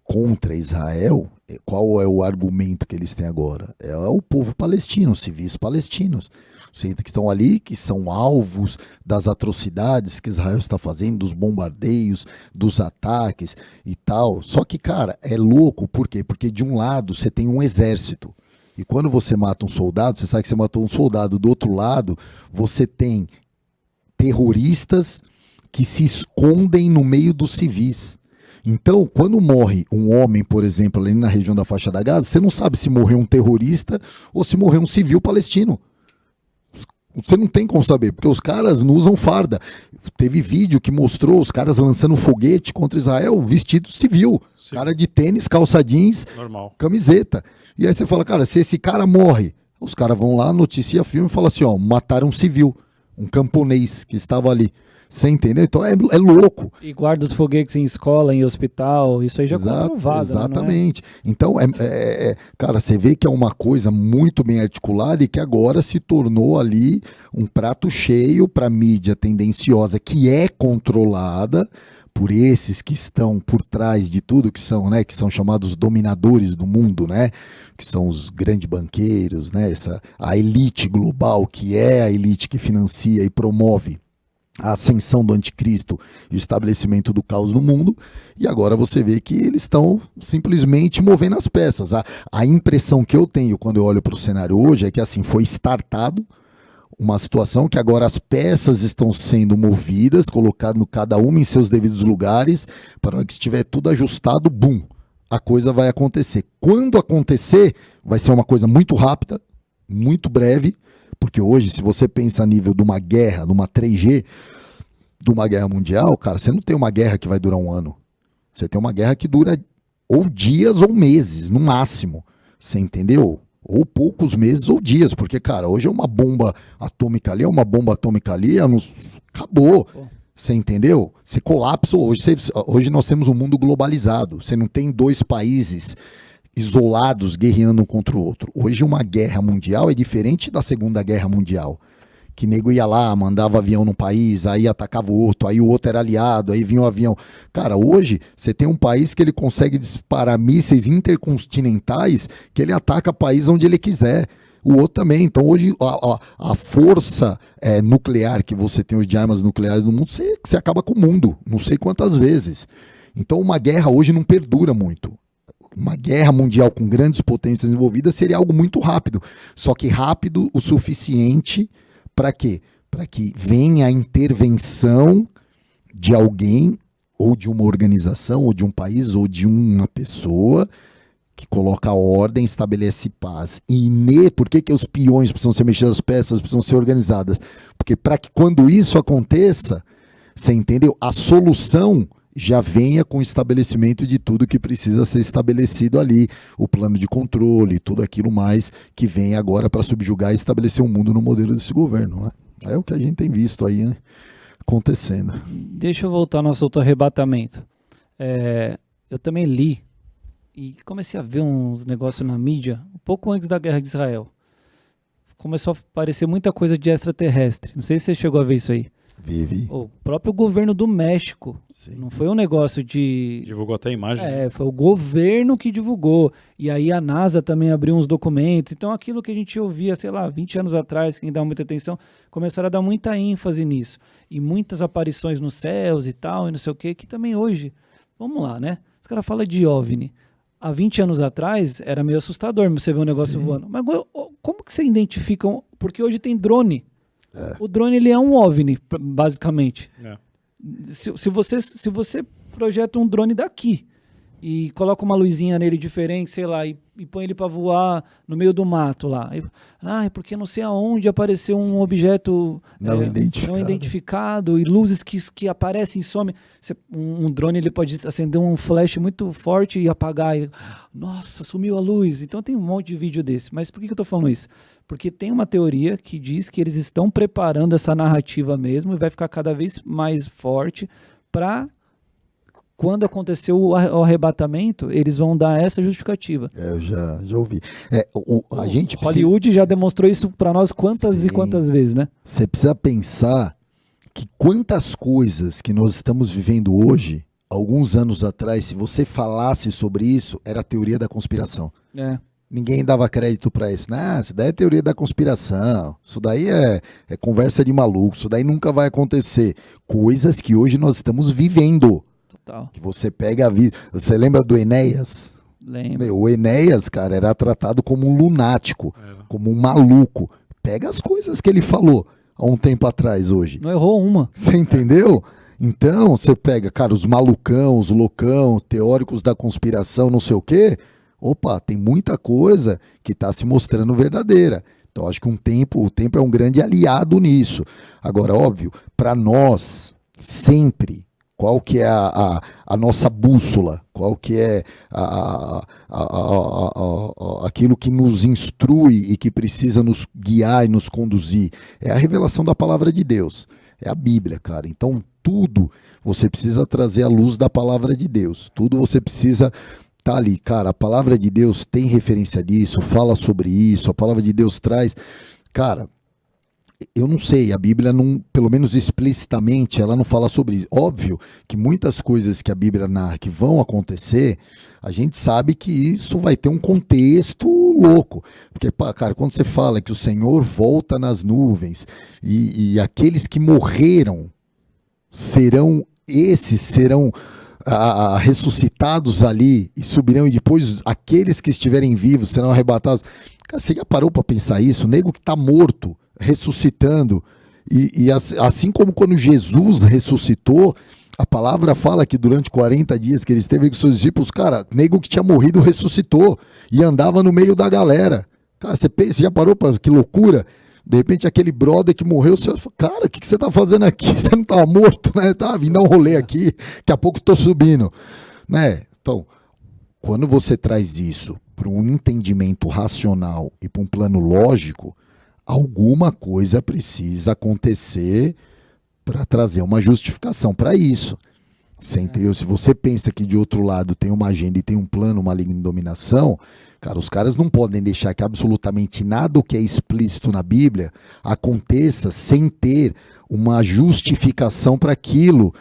contra Israel, qual é o argumento que eles têm agora? É o povo palestino, os civis palestinos, que estão ali, que são alvos das atrocidades que Israel está fazendo, dos bombardeios, dos ataques e tal. Só que, cara, é louco, por quê? Porque de um lado você tem um exército, e quando você mata um soldado, você sabe que você matou um soldado, do outro lado você tem terroristas que se escondem no meio dos civis. Então, quando morre um homem, por exemplo, ali na região da faixa da Gaza, você não sabe se morreu um terrorista ou se morreu um civil palestino. Você não tem como saber, porque os caras não usam farda. Teve vídeo que mostrou os caras lançando foguete contra Israel vestido civil. Sim. Cara de tênis, calça jeans, normal, camiseta. E aí você fala, cara, se esse cara morre, os caras vão lá, noticia filme e falam assim, ó, mataram um civil, um camponês que estava ali. Você entendeu? Então é louco. E guarda os foguetes em escola, em hospital, isso aí já é comprovado. Exatamente. Né, então, cara, você vê que é uma coisa muito bem articulada e que agora se tornou ali um prato cheio para a mídia tendenciosa, que é controlada por esses que estão por trás de tudo, que são, né, que são chamados dominadores do mundo, né, que são os grandes banqueiros, né, a elite global, que é a elite que financia e promove a ascensão do anticristo e o estabelecimento do caos no mundo, e agora você vê que eles estão simplesmente movendo as peças. A impressão que eu tenho quando eu olho para o cenário hoje é que assim, foi startado uma situação que agora as peças estão sendo movidas, colocando cada uma em seus devidos lugares, para que estiver tudo ajustado, bum, a coisa vai acontecer. Quando acontecer, vai ser uma coisa muito rápida, muito breve, porque hoje, se você pensa a nível de uma guerra, de uma 3G, de uma guerra mundial, cara, você não tem uma guerra que vai durar um ano. Você tem uma guerra que dura ou dias ou meses, no máximo. Você entendeu? Ou poucos meses ou dias, porque, cara, hoje é uma bomba atômica ali, é uma bomba atômica ali, acabou. Você entendeu? Você colapsou. Hoje nós temos um mundo globalizado. Você não tem dois países isolados guerreando um contra o outro. Hoje uma guerra mundial é diferente da Segunda Guerra Mundial, que nego ia lá, mandava avião num país, aí atacava o outro, aí o outro era aliado, aí vinha o avião. Cara, hoje você tem um país que ele consegue disparar mísseis intercontinentais, que ele ataca o país onde ele quiser. O outro também. Então hoje a força nuclear que você tem hoje de armas nucleares no mundo, você acaba com o mundo, não sei quantas vezes. Então uma guerra hoje não perdura muito. Uma guerra mundial com grandes potências envolvidas seria algo muito rápido. Só que rápido o suficiente para quê? Para que venha a intervenção de alguém, ou de uma organização, ou de um país, ou de uma pessoa, que coloca ordem, estabelece paz. E por que os peões precisam ser mexidos, as peças precisam ser organizadas? Porque para que quando isso aconteça, você entendeu? A solução já venha com o estabelecimento de tudo que precisa ser estabelecido ali, o plano de controle, tudo aquilo mais que vem agora para subjugar e estabelecer um mundo no modelo desse governo. Né? É o que a gente tem visto aí, né, acontecendo. Deixa eu voltar ao nosso outro arrebatamento. Eu também li e comecei a ver uns negócios na mídia, um pouco antes da guerra de Israel. Começou a aparecer muita coisa de extraterrestre. Não sei se você chegou a ver isso aí. Vive. O próprio governo do México. Sim. Não foi um negócio de... Divulgou até a imagem. Foi o governo que divulgou. E aí a NASA também abriu uns documentos. Então aquilo que a gente ouvia, sei lá, 20 anos atrás, quem dá muita atenção, começaram a dar muita ênfase nisso. E muitas aparições nos céus e tal, e não sei o quê, que também hoje... Vamos lá, né? Os caras falam de OVNI. Há 20 anos atrás era meio assustador você ver um negócio voando. Mas como que você identifica? Porque hoje tem drone. O drone ele é um OVNI, basicamente. Se você projeta um drone daqui e coloca uma luzinha nele diferente, sei lá, e põe ele para voar no meio do mato lá. É porque não sei aonde apareceu um objeto não identificado e luzes que aparecem e somem. Um drone ele pode acender um flash muito forte e apagar. Nossa, sumiu a luz. Então tem um monte de vídeo desse. Mas por que eu tô falando isso? Porque tem uma teoria que diz que eles estão preparando essa narrativa mesmo e vai ficar cada vez mais forte para... Quando aconteceu o arrebatamento, eles vão dar essa justificativa. Eu já ouvi. A gente Hollywood já demonstrou isso para nós quantas e quantas vezes, né? Você precisa pensar que quantas coisas que nós estamos vivendo hoje, alguns anos atrás, se você falasse sobre isso, era a teoria da conspiração. Ninguém dava crédito para isso. Isso daí é teoria da conspiração. Isso daí é conversa de maluco. Isso daí nunca vai acontecer. Coisas que hoje nós estamos vivendo. Que você pega a vida. Você lembra do Enéas? Lembro. O Enéas, cara, era tratado como um lunático, como um maluco. Pega as coisas que ele falou há um tempo atrás hoje. Não errou uma. Você entendeu? Então, você pega, cara, os malucão, os loucão, teóricos da conspiração, não sei o quê. Opa, tem muita coisa que está se mostrando verdadeira. Então, acho que o tempo é um grande aliado nisso. Agora, óbvio, para nós, sempre... Qual que é a nossa bússola? Qual que é aquilo que nos instrui e que precisa nos guiar e nos conduzir? É a revelação da palavra de Deus. É a Bíblia, cara. Então, tudo você precisa trazer a luz da palavra de Deus. Tudo você precisa estar ali. Cara, a palavra de Deus tem referência disso, fala sobre isso, a palavra de Deus traz... Cara... Eu não sei, a Bíblia não, pelo menos explicitamente, ela não fala sobre isso. Óbvio que muitas coisas que a Bíblia narra que vão acontecer, a gente sabe que isso vai ter um contexto louco. Porque, cara, quando você fala que o Senhor volta nas nuvens e aqueles que morreram serão ressuscitados ali e subirão, e depois aqueles que estiverem vivos serão arrebatados. Cara, você já parou para pensar isso? O nego que está morto, ressuscitando, e assim como quando Jesus ressuscitou, a palavra fala que durante 40 dias que ele esteve com seus discípulos, cara, nego que tinha morrido ressuscitou e andava no meio da galera. Cara, você já parou para que loucura? De repente aquele brother que morreu, você fala, cara, o que você tá fazendo aqui? Você não tava morto, né? Tá vindo dar um rolê aqui, daqui a pouco tô subindo, né? Então, quando você traz isso para um entendimento racional e para um plano lógico, alguma coisa precisa acontecer para trazer uma justificação para isso. Você entendeu? Se você pensa que de outro lado tem uma agenda e tem um plano maligno de dominação, cara, os caras não podem deixar que absolutamente nada o que é explícito na Bíblia aconteça sem ter uma justificação para aquilo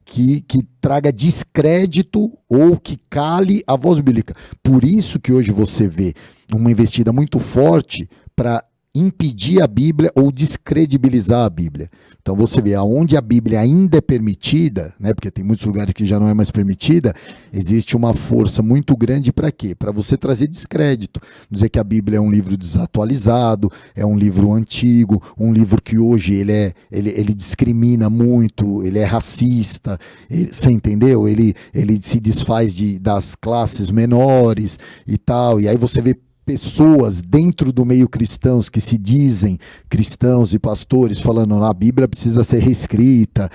que traga descrédito ou que cale a voz bíblica. Por isso que hoje você vê uma investida muito forte para impedir a Bíblia ou descredibilizar a Bíblia. Então você vê, aonde a Bíblia ainda é permitida, né, porque tem muitos lugares que já não é mais permitida, existe uma força muito grande para quê? Para você trazer descrédito, dizer que a Bíblia é um livro desatualizado, é um livro antigo, um livro que hoje ele discrimina muito, ele é racista, você entendeu? Ele se desfaz das classes menores e tal, e aí você vê pessoas dentro do meio cristãos que se dizem cristãos e pastores falando a Bíblia precisa ser reescrita.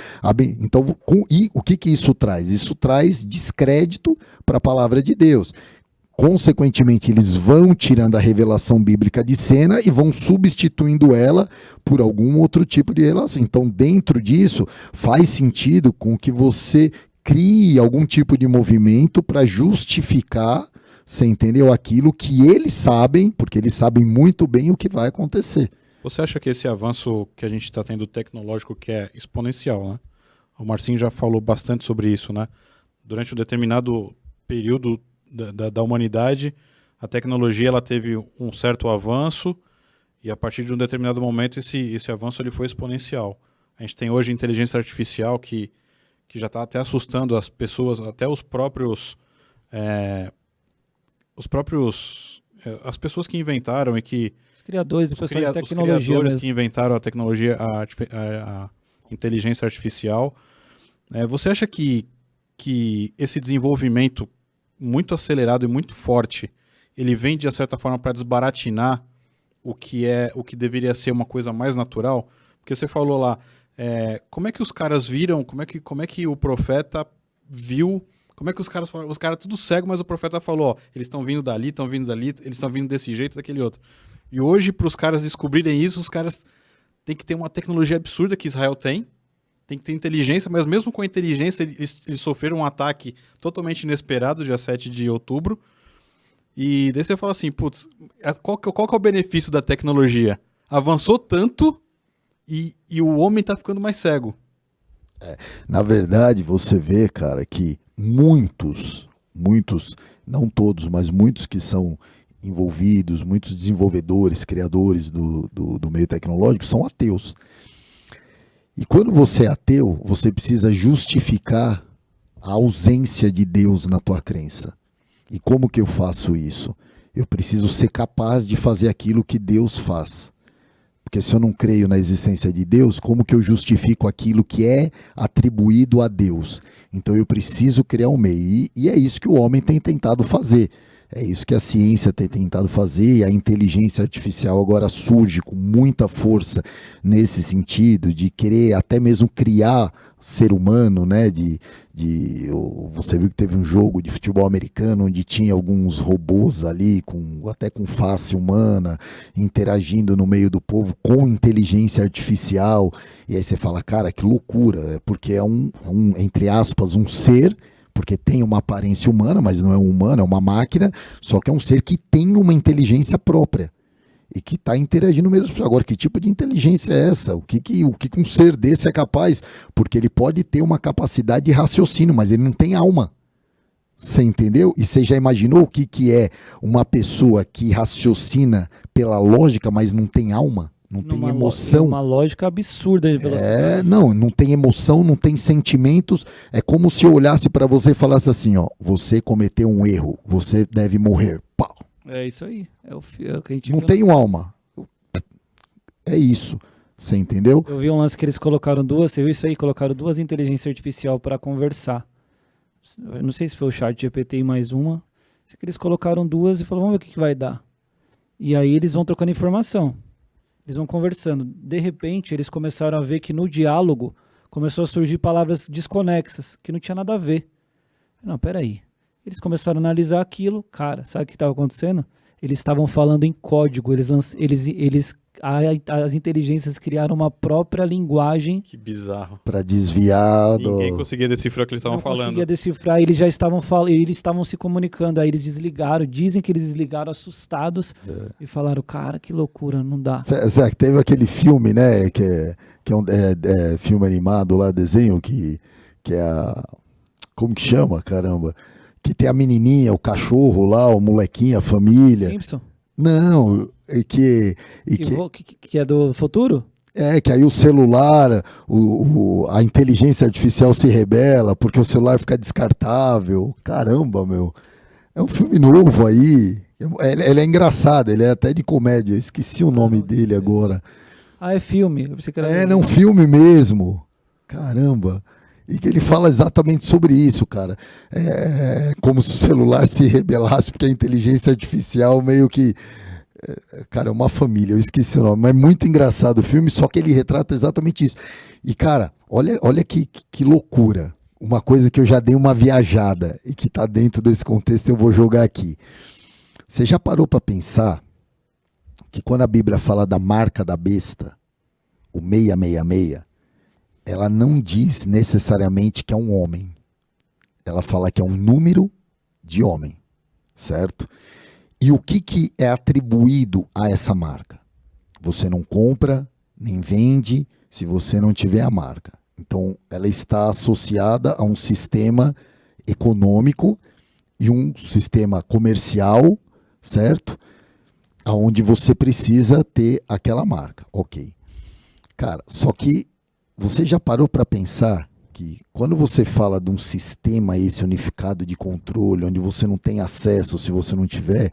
Então, e o que isso traz? Isso traz descrédito para a palavra de Deus. Consequentemente, eles vão tirando a revelação bíblica de cena e vão substituindo ela por algum outro tipo de relação. Então, dentro disso, faz sentido com que você crie algum tipo de movimento para justificar, você entendeu? Aquilo que eles sabem, porque eles sabem muito bem o que vai acontecer. Você acha que esse avanço que a gente está tendo tecnológico, que é exponencial, né? O Marcinho já falou bastante sobre isso, né? Durante um determinado período da humanidade, a tecnologia ela teve um certo avanço e a partir de um determinado momento esse avanço ele foi exponencial. A gente tem hoje inteligência artificial que já está até assustando as pessoas, até as pessoas que inventaram e que Os criadores, os pessoas de os tecnologia criadores mesmo. que inventaram a tecnologia, a inteligência artificial. Você acha que esse desenvolvimento muito acelerado e muito forte, ele vem de certa forma para desbaratinar o que deveria ser uma coisa mais natural? Porque você falou lá, como é que os caras viram, como é que o profeta viu, como é que os caras tudo cego, mas o profeta falou, ó, eles estão vindo dali, eles estão vindo desse jeito, daquele outro. E hoje, para os caras descobrirem isso, os caras têm que ter uma tecnologia absurda que Israel tem que ter inteligência, mas mesmo com a inteligência, eles sofreram um ataque totalmente inesperado, dia 7 de outubro, e daí você fala assim, putz, qual que é o benefício da tecnologia? Avançou tanto e o homem tá ficando mais cego. Na verdade, você vê, cara, que muitos, não todos, mas muitos que são envolvidos, muitos desenvolvedores, criadores do meio tecnológico são ateus. E quando você é ateu, você precisa justificar a ausência de Deus na tua crença. E como que eu faço isso? Eu preciso ser capaz de fazer aquilo que Deus faz. Porque se eu não creio na existência de Deus, como que eu justifico aquilo que é atribuído a Deus? Então eu preciso criar um meio. E é isso que o homem tem tentado fazer. É isso que a ciência tem tentado fazer, e a inteligência artificial agora surge com muita força nesse sentido, de querer até mesmo criar ser humano, né? Você viu que teve um jogo de futebol americano onde tinha alguns robôs ali, até com face humana, interagindo no meio do povo com inteligência artificial, e aí você fala, cara, que loucura, porque é entre aspas, um ser, porque tem uma aparência humana, mas não é um humano, é uma máquina, só que é um ser que tem uma inteligência própria e que está interagindo mesmo. Agora, que tipo de inteligência é essa? O que um ser desse é capaz? Porque ele pode ter uma capacidade de raciocínio, mas ele não tem alma. Você entendeu? E você já imaginou o que é uma pessoa que raciocina pela lógica, mas não tem alma? Não tem emoção. Uma lógica absurda de velocidade. Não tem emoção, não tem sentimentos. É como se eu olhasse para você e falasse assim, ó, você cometeu um erro, você deve morrer. Pau. É isso aí. É o que a gente Não viu. tenho alma. É isso. Você entendeu? Eu vi um lance que eles colocaram você viu isso aí? Colocaram duas inteligências artificiais para conversar. Eu não sei se foi o chat GPT e mais uma. Sei que eles colocaram duas e falaram, vamos ver o que vai dar. E aí eles vão trocando informação. Eles vão conversando. De repente, eles começaram a ver que no diálogo começou a surgir palavras desconexas, que não tinha nada a ver. Não, peraí. Eles começaram a analisar aquilo. Cara, sabe o que estava acontecendo? Eles estavam falando em código. As inteligências criaram uma própria linguagem. Que bizarro. Para desviar do... Ninguém conseguia decifrar o que eles estavam falando. Não conseguia decifrar. Eles já estavam se comunicando. Aí eles desligaram. Dizem que eles desligaram assustados e falaram, cara, que loucura, não dá. Teve aquele filme, né, que é um filme animado lá, desenho, que é a... Como que chama, caramba? Que tem a menininha, o cachorro lá, o molequinho, a família. Simpson? Não, Que é do futuro? que aí o celular, a inteligência artificial se rebela porque o celular fica descartável. Caramba, meu. É um filme novo aí. Ele é engraçado, ele é até de comédia. Eu esqueci o nome dele agora. Ah, é filme. Eu pensei que era Não, um filme mesmo. Caramba. E que ele fala exatamente sobre isso, cara. É como se o celular se rebelasse porque a inteligência artificial meio que... Cara, é uma família, eu esqueci o nome, mas é muito engraçado o filme, só que ele retrata exatamente isso. E, cara, olha que loucura. Uma coisa que eu já dei uma viajada e que tá dentro desse contexto eu vou jogar aqui. Você já parou para pensar que quando a Bíblia fala da marca da besta, o 666, ela não diz necessariamente que é um homem. Ela fala que é um número de homem, certo? E o que é atribuído a essa marca? Você não compra, nem vende, se você não tiver a marca. Então, ela está associada a um sistema econômico e um sistema comercial, certo? Onde você precisa ter aquela marca. Ok. Cara, só que você já parou para pensar que quando você fala de um sistema esse unificado de controle, onde você não tem acesso se você não tiver,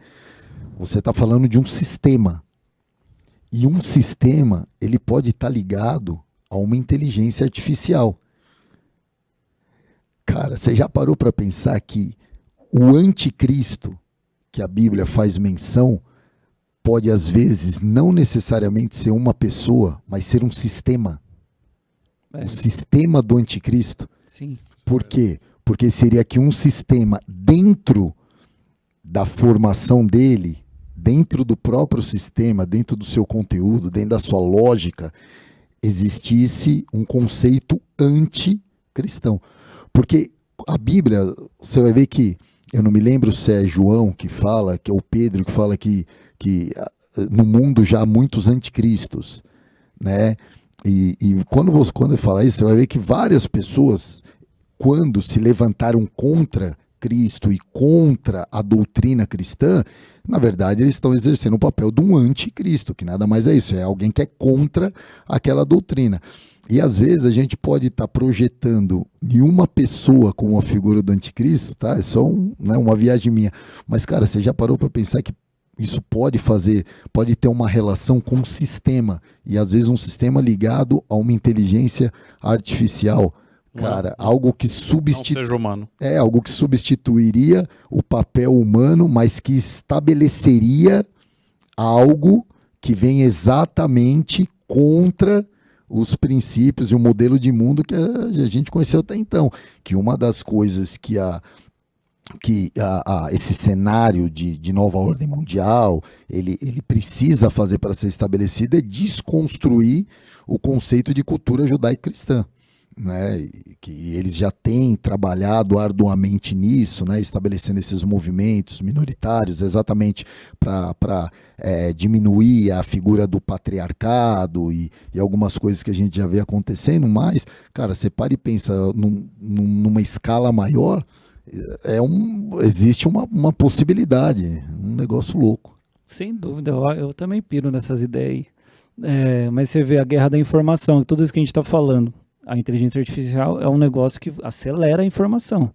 você está falando de um sistema. E um sistema, ele pode estar ligado a uma inteligência artificial. Cara, você já parou para pensar que o anticristo, que a Bíblia faz menção, pode às vezes não necessariamente ser uma pessoa, mas ser um sistema? O sistema do anticristo. Sim. Por quê? Porque seria que um sistema dentro da formação dele, dentro do próprio sistema, dentro do seu conteúdo, dentro da sua lógica, existisse um conceito anticristão. Porque a Bíblia, você vai ver que, eu não me lembro se é João que fala, que é o Pedro que fala que no mundo já há muitos anticristos, né? E quando ele fala isso, você vai ver que várias pessoas, quando se levantaram contra Cristo e contra a doutrina cristã, na verdade eles estão exercendo o papel de um anticristo, que nada mais é isso, é alguém que é contra aquela doutrina. E às vezes a gente pode estar projetando em uma pessoa como a figura do anticristo, tá? É só uma viagem minha. Mas, cara, você já parou para pensar que isso pode ter uma relação com um sistema, e às vezes um sistema ligado a uma inteligência artificial, cara, algo que algo que substituiria o papel humano, mas que estabeleceria algo que vem exatamente contra os princípios e o modelo de mundo que a gente conheceu até então. Que uma das coisas que esse cenário de nova ordem mundial ele precisa fazer para ser estabelecido é desconstruir o conceito de cultura judaico-cristã, né? Que eles já têm trabalhado arduamente nisso, né? Estabelecendo esses movimentos minoritários exatamente para diminuir a figura do patriarcado e algumas coisas que a gente já vê acontecendo, mas, cara, você para e pensa numa escala maior, existe uma possibilidade, um negócio louco. Sem dúvida, eu também piro nessas ideias aí. Mas você vê a guerra da informação, tudo isso que a gente está falando, a inteligência artificial é um negócio que acelera a informação,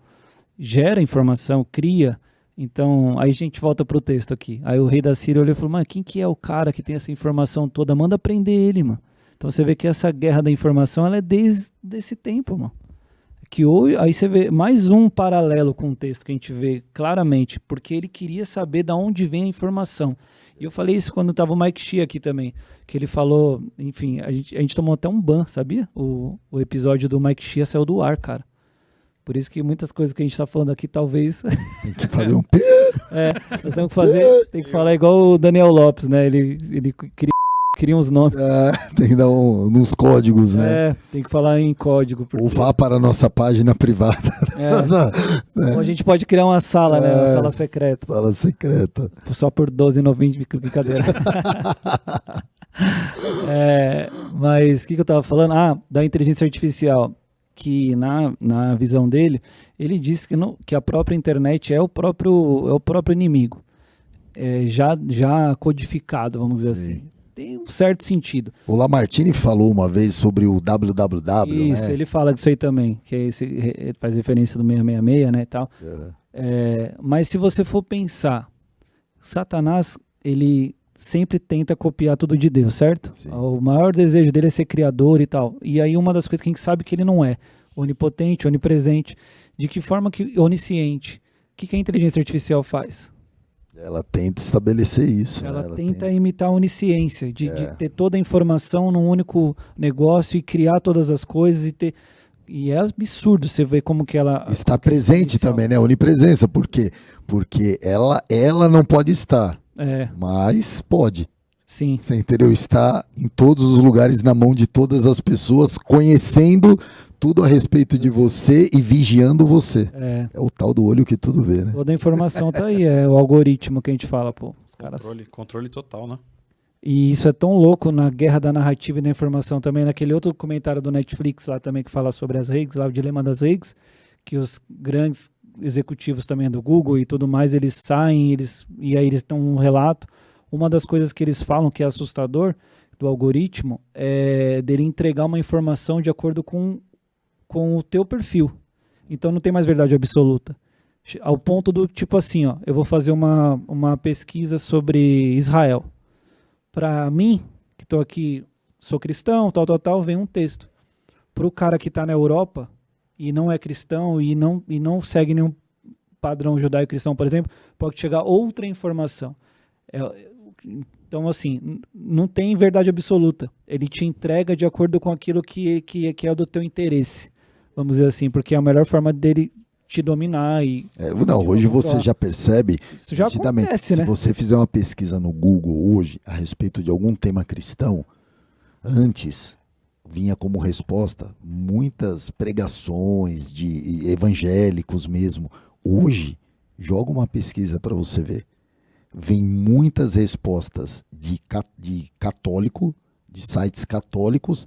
gera informação, cria. Então, aí a gente volta pro texto aqui. Aí o rei da Síria olhou e falou, mano, quem que é o cara que tem essa informação toda? Manda prender ele, mano. Então você vê que essa guerra da informação, ela é desde esse tempo, mano. Aí você vê mais um paralelo com o texto que a gente vê claramente, porque ele queria saber de onde vem a informação. E eu falei isso quando estava o Mike Shea aqui também, que ele falou, enfim, a gente tomou até um ban, sabia? O episódio do Mike Shea saiu do ar, cara. Por isso que muitas coisas que a gente está falando aqui, talvez... Tem que fazer um... nós temos que fazer, tem que falar igual o Daniel Lopes, né? Ele cria uns nomes. Tem que dar uns códigos, né? Tem que falar em código. Ou vá para a nossa página privada. Ou a gente pode criar uma sala, né? Uma sala secreta. Sala secreta. Só por R$12,90, brincadeira. Mas o que eu tava falando? Da inteligência artificial. Que na visão dele, ele disse que a própria internet é o próprio inimigo. já codificado, vamos dizer Sim. assim. Tem um certo sentido. O Lamartine falou uma vez sobre o www, Isso, né? ele fala disso aí também, que faz referência do 666, né, e tal. Mas se você for pensar, Satanás, ele sempre tenta copiar tudo de Deus, certo? Sim. O maior desejo dele é ser criador e tal. E aí uma das coisas que a gente sabe que ele não é onipotente, onipresente, de que forma que onisciente, o que a inteligência artificial faz? Ela tenta estabelecer isso. Ela né? tenta imitar a onisciência, de ter toda a informação num único negócio e criar todas as coisas e é absurdo você ver como que ela... Está como que é presente exponencial. também, né? Onipresença. Por quê? Porque ela não pode estar, mas pode. Sim. Você entendeu? Está em todos os lugares, na mão de todas as pessoas, conhecendo tudo a respeito de você e vigiando você. É o tal do olho que tudo vê, né? Toda a informação tá aí, é o algoritmo que a gente fala, pô. Os caras... Controle total, né? E isso é tão louco na guerra da narrativa e da informação também, naquele outro comentário do Netflix lá também que fala sobre as rigs, lá o dilema das rigs, que os grandes executivos também do Google e tudo mais, eles saem, e aí eles dão um relato. Uma das coisas que eles falam que é assustador do algoritmo é dele entregar uma informação de acordo com o teu perfil. Então não tem mais verdade absoluta. Ao ponto do tipo assim, ó, eu vou fazer uma pesquisa sobre Israel. Para mim, que estou aqui, sou cristão, tal, vem um texto. Para o cara que está na Europa e não é cristão e não segue nenhum padrão judaico-cristão, por exemplo, pode chegar outra informação. Então, assim, não tem verdade absoluta. Ele te entrega de acordo com aquilo que é do teu interesse, vamos dizer assim, porque é a melhor forma dele te dominar e... Não, hoje você já percebe... Isso já nitidamente, acontece, né? Se você fizer uma pesquisa no Google hoje a respeito de algum tema cristão, antes vinha como resposta muitas pregações de evangélicos mesmo. Hoje, joga uma pesquisa para você ver. Vem muitas respostas de católico, de sites católicos,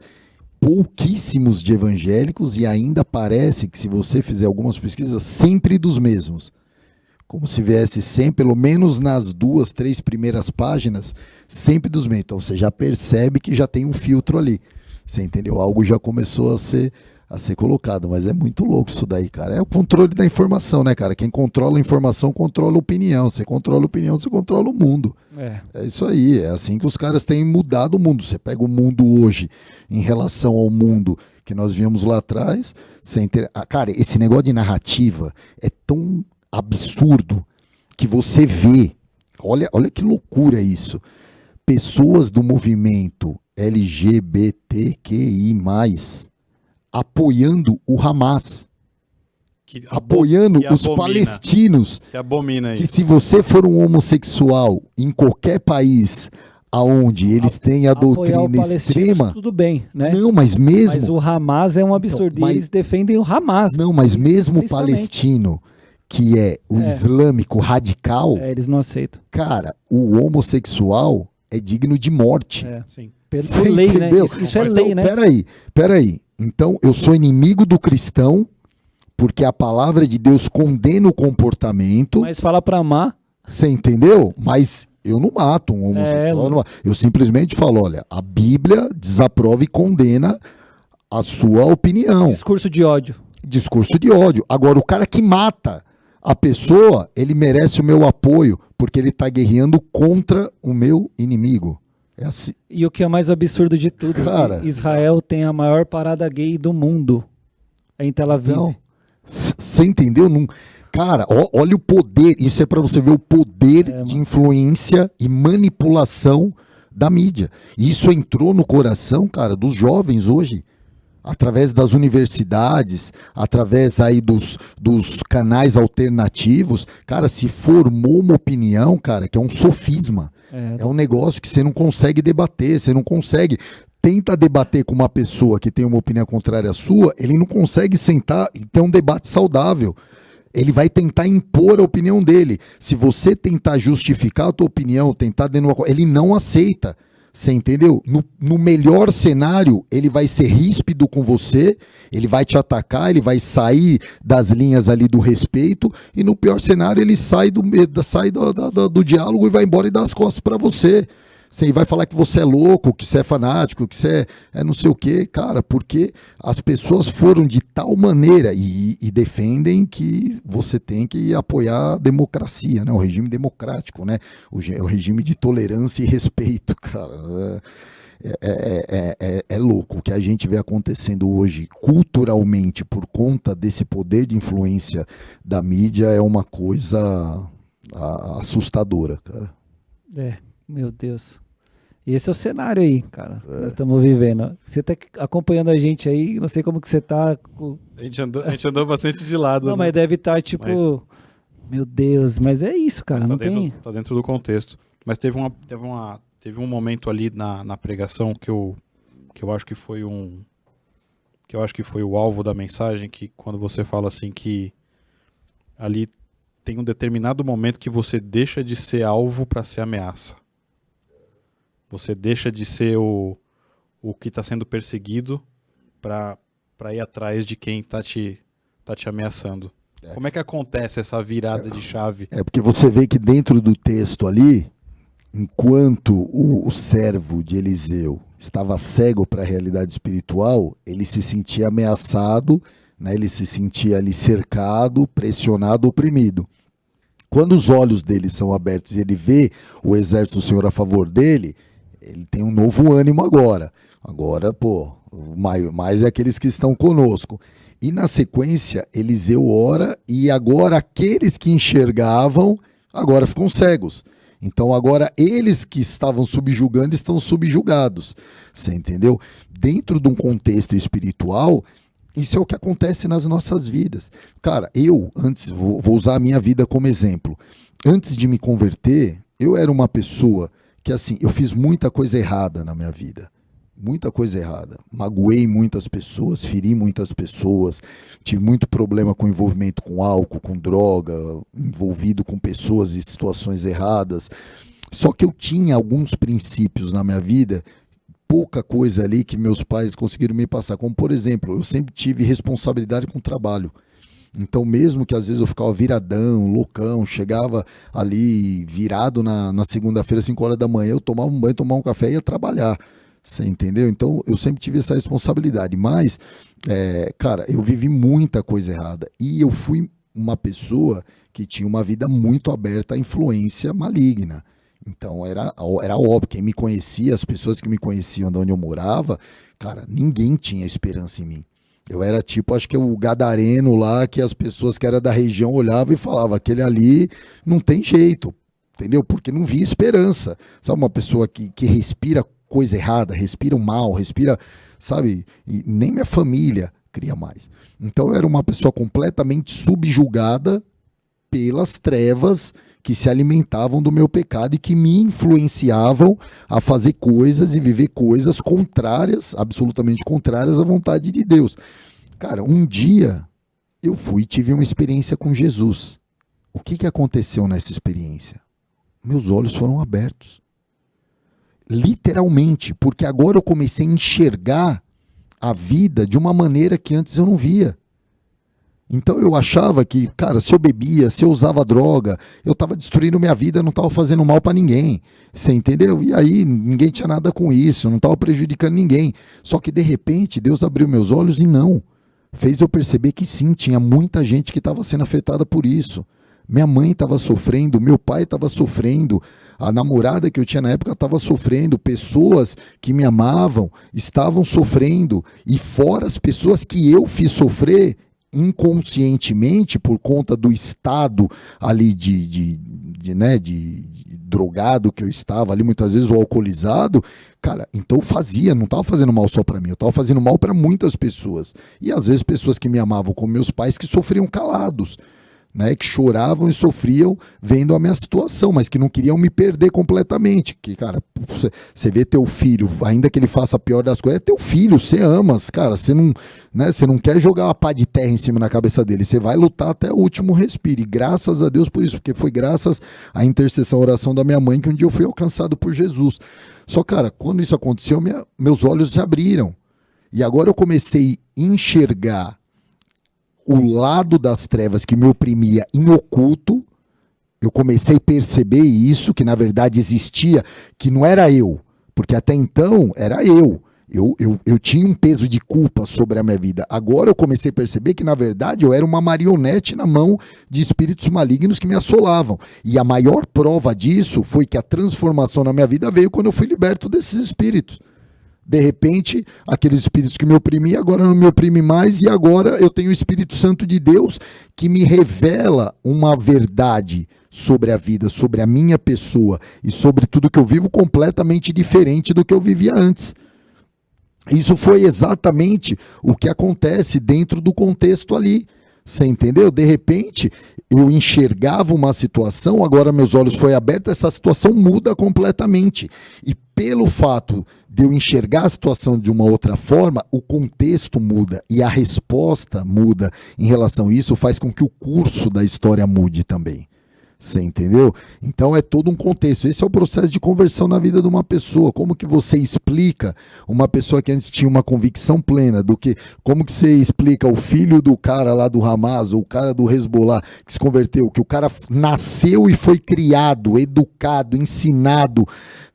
pouquíssimos de evangélicos, e ainda parece que, se você fizer algumas pesquisas, sempre dos mesmos. Como se viesse sempre, pelo menos nas 2, 3 primeiras páginas, sempre dos mesmos. Então você já percebe que já tem um filtro ali. Você entendeu? Algo já começou a ser colocado, mas é muito louco isso daí, cara. É o controle da informação, né, cara? Quem controla a informação controla a opinião. Você controla a opinião, você controla o mundo. É isso aí, é assim que os caras têm mudado o mundo. Você pega o mundo hoje em relação ao mundo que nós vimos lá atrás. Cara, esse negócio de narrativa é tão absurdo que você vê. Olha que loucura isso. Pessoas do movimento LGBTQI+, apoiando o Hamas, apoiando os palestinos, que abomina isso. Que se você for um homossexual em qualquer país aonde eles têm a doutrina extrema, tudo bem, né? Não, mas mesmo... Mas o Hamas é um absurdo, então, e eles defendem o Hamas. Não, mas mesmo o palestino, que é o islâmico radical, eles não aceitam. Cara, o homossexual é digno de morte. Sim. Por lei, entendeu? Né? Isso é lei, né? Peraí. Então, eu sou inimigo do cristão porque a palavra de Deus condena o comportamento. Mas fala pra amar. Você entendeu? Mas eu não mato um homossexual. Eu simplesmente falo, olha, a Bíblia desaprova e condena a sua opinião. Discurso de ódio. Discurso de ódio. Agora, o cara que mata a pessoa, ele merece o meu apoio porque ele está guerreando contra o meu inimigo. É assim. E o que é mais absurdo de tudo, cara, Israel tem a maior parada gay do mundo. É em Tel Aviv. Então, você entendeu? Cara, olha o poder. Isso é para você ver o poder de influência e manipulação da mídia. Isso entrou no coração, cara, dos jovens hoje. Através das universidades, através aí dos canais alternativos. Cara, se formou uma opinião, cara, que é um sofisma. É um negócio que você não consegue debater, você não consegue. Tenta debater com uma pessoa que tem uma opinião contrária à sua, ele não consegue sentar e ter um debate saudável. Ele vai tentar impor a opinião dele. Se você tentar justificar a tua opinião, tentar denunciar, ele não aceita. Você entendeu? No melhor cenário, ele vai ser ríspido com você, ele vai te atacar, ele vai sair das linhas ali do respeito, e no pior cenário, ele sai do diálogo e vai embora e dá as costas para você. Você vai falar que você é louco, que você é fanático, que você é não sei o quê, cara, porque as pessoas foram de tal maneira e defendem que você tem que apoiar a democracia, né? O regime democrático, né? O regime de tolerância e respeito, cara. É louco o que a gente vê acontecendo hoje culturalmente por conta desse poder de influência da mídia é uma coisa assustadora, cara. Meu Deus. E esse é o cenário aí, cara, que nós estamos vivendo. Você tá acompanhando a gente aí, não sei como que você tá. A gente andou bastante de lado. Não, né? mas deve estar tipo, meu Deus, mas é isso, cara, não tem... Tá dentro do contexto. Mas teve um momento ali na pregação que eu acho que foi o alvo da mensagem, que quando você fala assim que ali tem um determinado momento que você deixa de ser alvo para ser ameaça. Você deixa de ser o que está sendo perseguido para ir atrás de quem está te ameaçando. Como é que acontece essa virada de chave? Porque você vê que dentro do texto ali, enquanto o servo de Eliseu estava cego para a realidade espiritual, ele se sentia ameaçado, né? Ele se sentia ali cercado, pressionado, oprimido. Quando os olhos dele são abertos e ele vê o exército do Senhor a favor dele, ele tem um novo ânimo agora. Agora, mais é aqueles que estão conosco. E na sequência, Eliseu ora e agora aqueles que enxergavam, agora ficam cegos. Então agora eles que estavam subjugando estão subjugados. Você entendeu? Dentro de um contexto espiritual, isso é o que acontece nas nossas vidas. Cara, eu, antes, vou usar a minha vida como exemplo. Antes de me converter, eu era uma pessoa que, assim, eu fiz muita coisa errada na minha vida. Muita coisa errada. Magoei muitas pessoas, feri muitas pessoas, tive muito problema com envolvimento com álcool, com droga, envolvido com pessoas e situações erradas. Só que eu tinha alguns princípios na minha vida, pouca coisa ali que meus pais conseguiram me passar. Como, por exemplo, eu sempre tive responsabilidade com o trabalho. Então, mesmo que às vezes eu ficava viradão, loucão, chegava ali virado na segunda-feira, 5 horas da manhã, eu tomava um banho, tomava um café e ia trabalhar. Você entendeu? Então, eu sempre tive essa responsabilidade. Mas, cara, eu vivi muita coisa errada. E eu fui uma pessoa que tinha uma vida muito aberta à influência maligna. Então, era óbvio. Quem me conhecia, as pessoas que me conheciam de onde eu morava, cara, ninguém tinha esperança em mim. Eu era tipo, acho que o gadareno lá, que as pessoas que eram da região olhavam e falavam, aquele ali não tem jeito, entendeu? Porque não via esperança. Sabe, uma pessoa que respira coisa errada, respira o mal, respira, sabe? E nem minha família cria mais. Então eu era uma pessoa completamente subjugada pelas trevas que se alimentavam do meu pecado e que me influenciavam a fazer coisas e viver coisas contrárias, absolutamente contrárias à vontade de Deus. Cara, um dia eu fui e tive uma experiência com Jesus. O que aconteceu nessa experiência? Meus olhos foram abertos. Literalmente, porque agora eu comecei a enxergar a vida de uma maneira que antes eu não via. Então eu achava que, cara, se eu bebia, se eu usava droga, eu estava destruindo minha vida, eu não estava fazendo mal para ninguém. Você entendeu? E aí ninguém tinha nada com isso, eu não estava prejudicando ninguém. Só que de repente Deus abriu meus olhos e não. Fez eu perceber que sim, tinha muita gente que estava sendo afetada por isso. Minha mãe estava sofrendo, meu pai estava sofrendo, a namorada que eu tinha na época estava sofrendo, pessoas que me amavam estavam sofrendo, e fora as pessoas que eu fiz sofrer inconscientemente por conta do estado ali de drogado que eu estava ali, muitas vezes, ou alcoolizado, cara, então eu fazia, não estava fazendo mal só para mim, eu estava fazendo mal para muitas pessoas, e às vezes pessoas que me amavam como meus pais que sofriam calados, né, que choravam e sofriam vendo a minha situação, mas que não queriam me perder completamente. Que, cara, você vê teu filho, ainda que ele faça a pior das coisas, é teu filho, você amas, cara, você não, né, você não quer jogar uma pá de terra em cima da cabeça dele, você vai lutar até o último respiro. E graças a Deus por isso, porque foi graças à intercessão, à oração da minha mãe que um dia eu fui alcançado por Jesus. Só, cara, quando isso aconteceu, meus olhos se abriram. E agora eu comecei a enxergar o lado das trevas que me oprimia em oculto. Eu comecei a perceber isso, que na verdade existia, que não era eu, porque até então era eu. Eu tinha um peso de culpa sobre a minha vida. Agora eu comecei a perceber que na verdade eu era uma marionete na mão de espíritos malignos que me assolavam. E a maior prova disso foi que a transformação na minha vida veio quando eu fui liberto desses espíritos. De repente, aqueles espíritos que me oprimiam agora não me oprimem mais, e agora eu tenho o Espírito Santo de Deus que me revela uma verdade sobre a vida, sobre a minha pessoa e sobre tudo que eu vivo completamente diferente do que eu vivia antes. Isso foi exatamente o que acontece dentro do contexto ali. Você entendeu? De repente, eu enxergava uma situação, agora meus olhos foram abertos, essa situação muda completamente. E pelo fato de eu enxergar a situação de uma outra forma, o contexto muda e a resposta muda em relação a isso, faz com que o curso da história mude também. Você entendeu? Então é todo um contexto. Esse é o processo de conversão na vida de uma pessoa. Como que você explica uma pessoa que antes tinha uma convicção plena do que, como que você explica o filho do cara lá do Hamas ou o cara do Hezbollah que se converteu, que o cara nasceu e foi criado, educado, ensinado,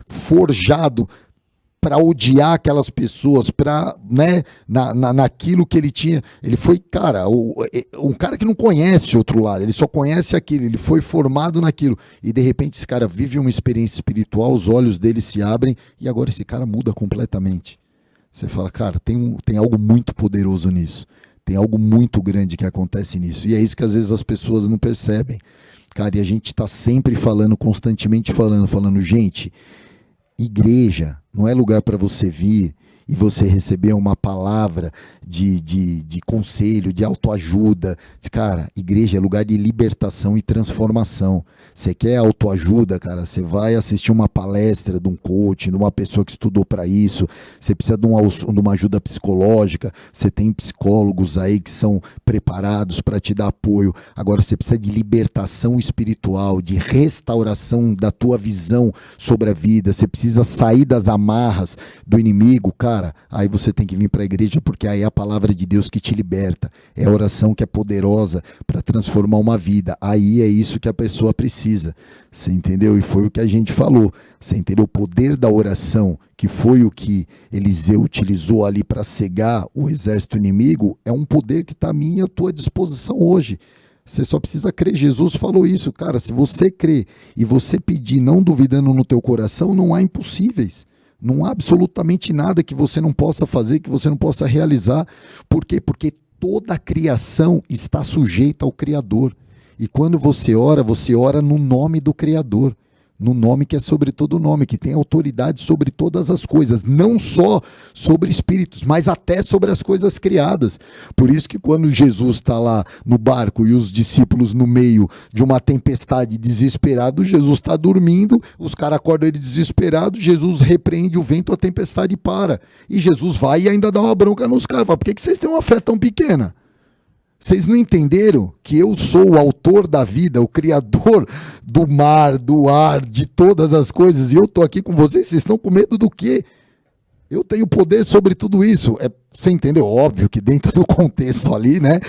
forjado para odiar aquelas pessoas, para, né, naquilo que ele tinha. Ele foi, cara, um cara que não conhece outro lado, ele só conhece aquilo, ele foi formado naquilo. E de repente esse cara vive uma experiência espiritual, os olhos dele se abrem e agora esse cara muda completamente. Você fala, cara, tem algo muito poderoso nisso. Tem algo muito grande que acontece nisso. E é isso que às vezes as pessoas não percebem. Cara, e a gente está sempre falando, constantemente falando, gente, igreja não é lugar para você vir e você receber uma palavra de conselho, de autoajuda. Cara, igreja é lugar de libertação e transformação. Você quer autoajuda, cara? Você vai assistir uma palestra de um coach, de uma pessoa que estudou para isso. Você precisa de uma ajuda psicológica. Você tem psicólogos aí que são preparados para te dar apoio. Agora, você precisa de libertação espiritual, de restauração da tua visão sobre a vida. Você precisa sair das amarras do inimigo, cara. Aí você tem que vir para a igreja, porque aí é a palavra de Deus que te liberta. É a oração que é poderosa para transformar uma vida. Aí é isso que a pessoa precisa. Você entendeu? E foi o que a gente falou. Você entendeu? O poder da oração, que foi o que Eliseu utilizou ali para cegar o exército inimigo, é um poder que está à minha e à tua disposição hoje. Você só precisa crer. Jesus falou isso, cara. Se você crer e você pedir, não duvidando no teu coração, não há impossíveis. Não há absolutamente nada que você não possa fazer, que você não possa realizar. Por quê? Porque toda a criação está sujeita ao Criador. E quando você ora no nome do Criador. No nome que é sobre todo nome, que tem autoridade sobre todas as coisas, não só sobre espíritos, mas até sobre as coisas criadas. Por isso que quando Jesus está lá no barco e os discípulos no meio de uma tempestade desesperado, Jesus está dormindo, os caras acordam ele desesperado, Jesus repreende o vento, a tempestade para. E Jesus vai e ainda dá uma bronca nos caras, fala, por que vocês têm uma fé tão pequena? Vocês não entenderam que eu sou o autor da vida, o criador do mar, do ar, de todas as coisas, e eu estou aqui com vocês, vocês estão com medo do quê? Eu tenho poder sobre tudo isso. Você entendeu? Óbvio que dentro do contexto ali, né?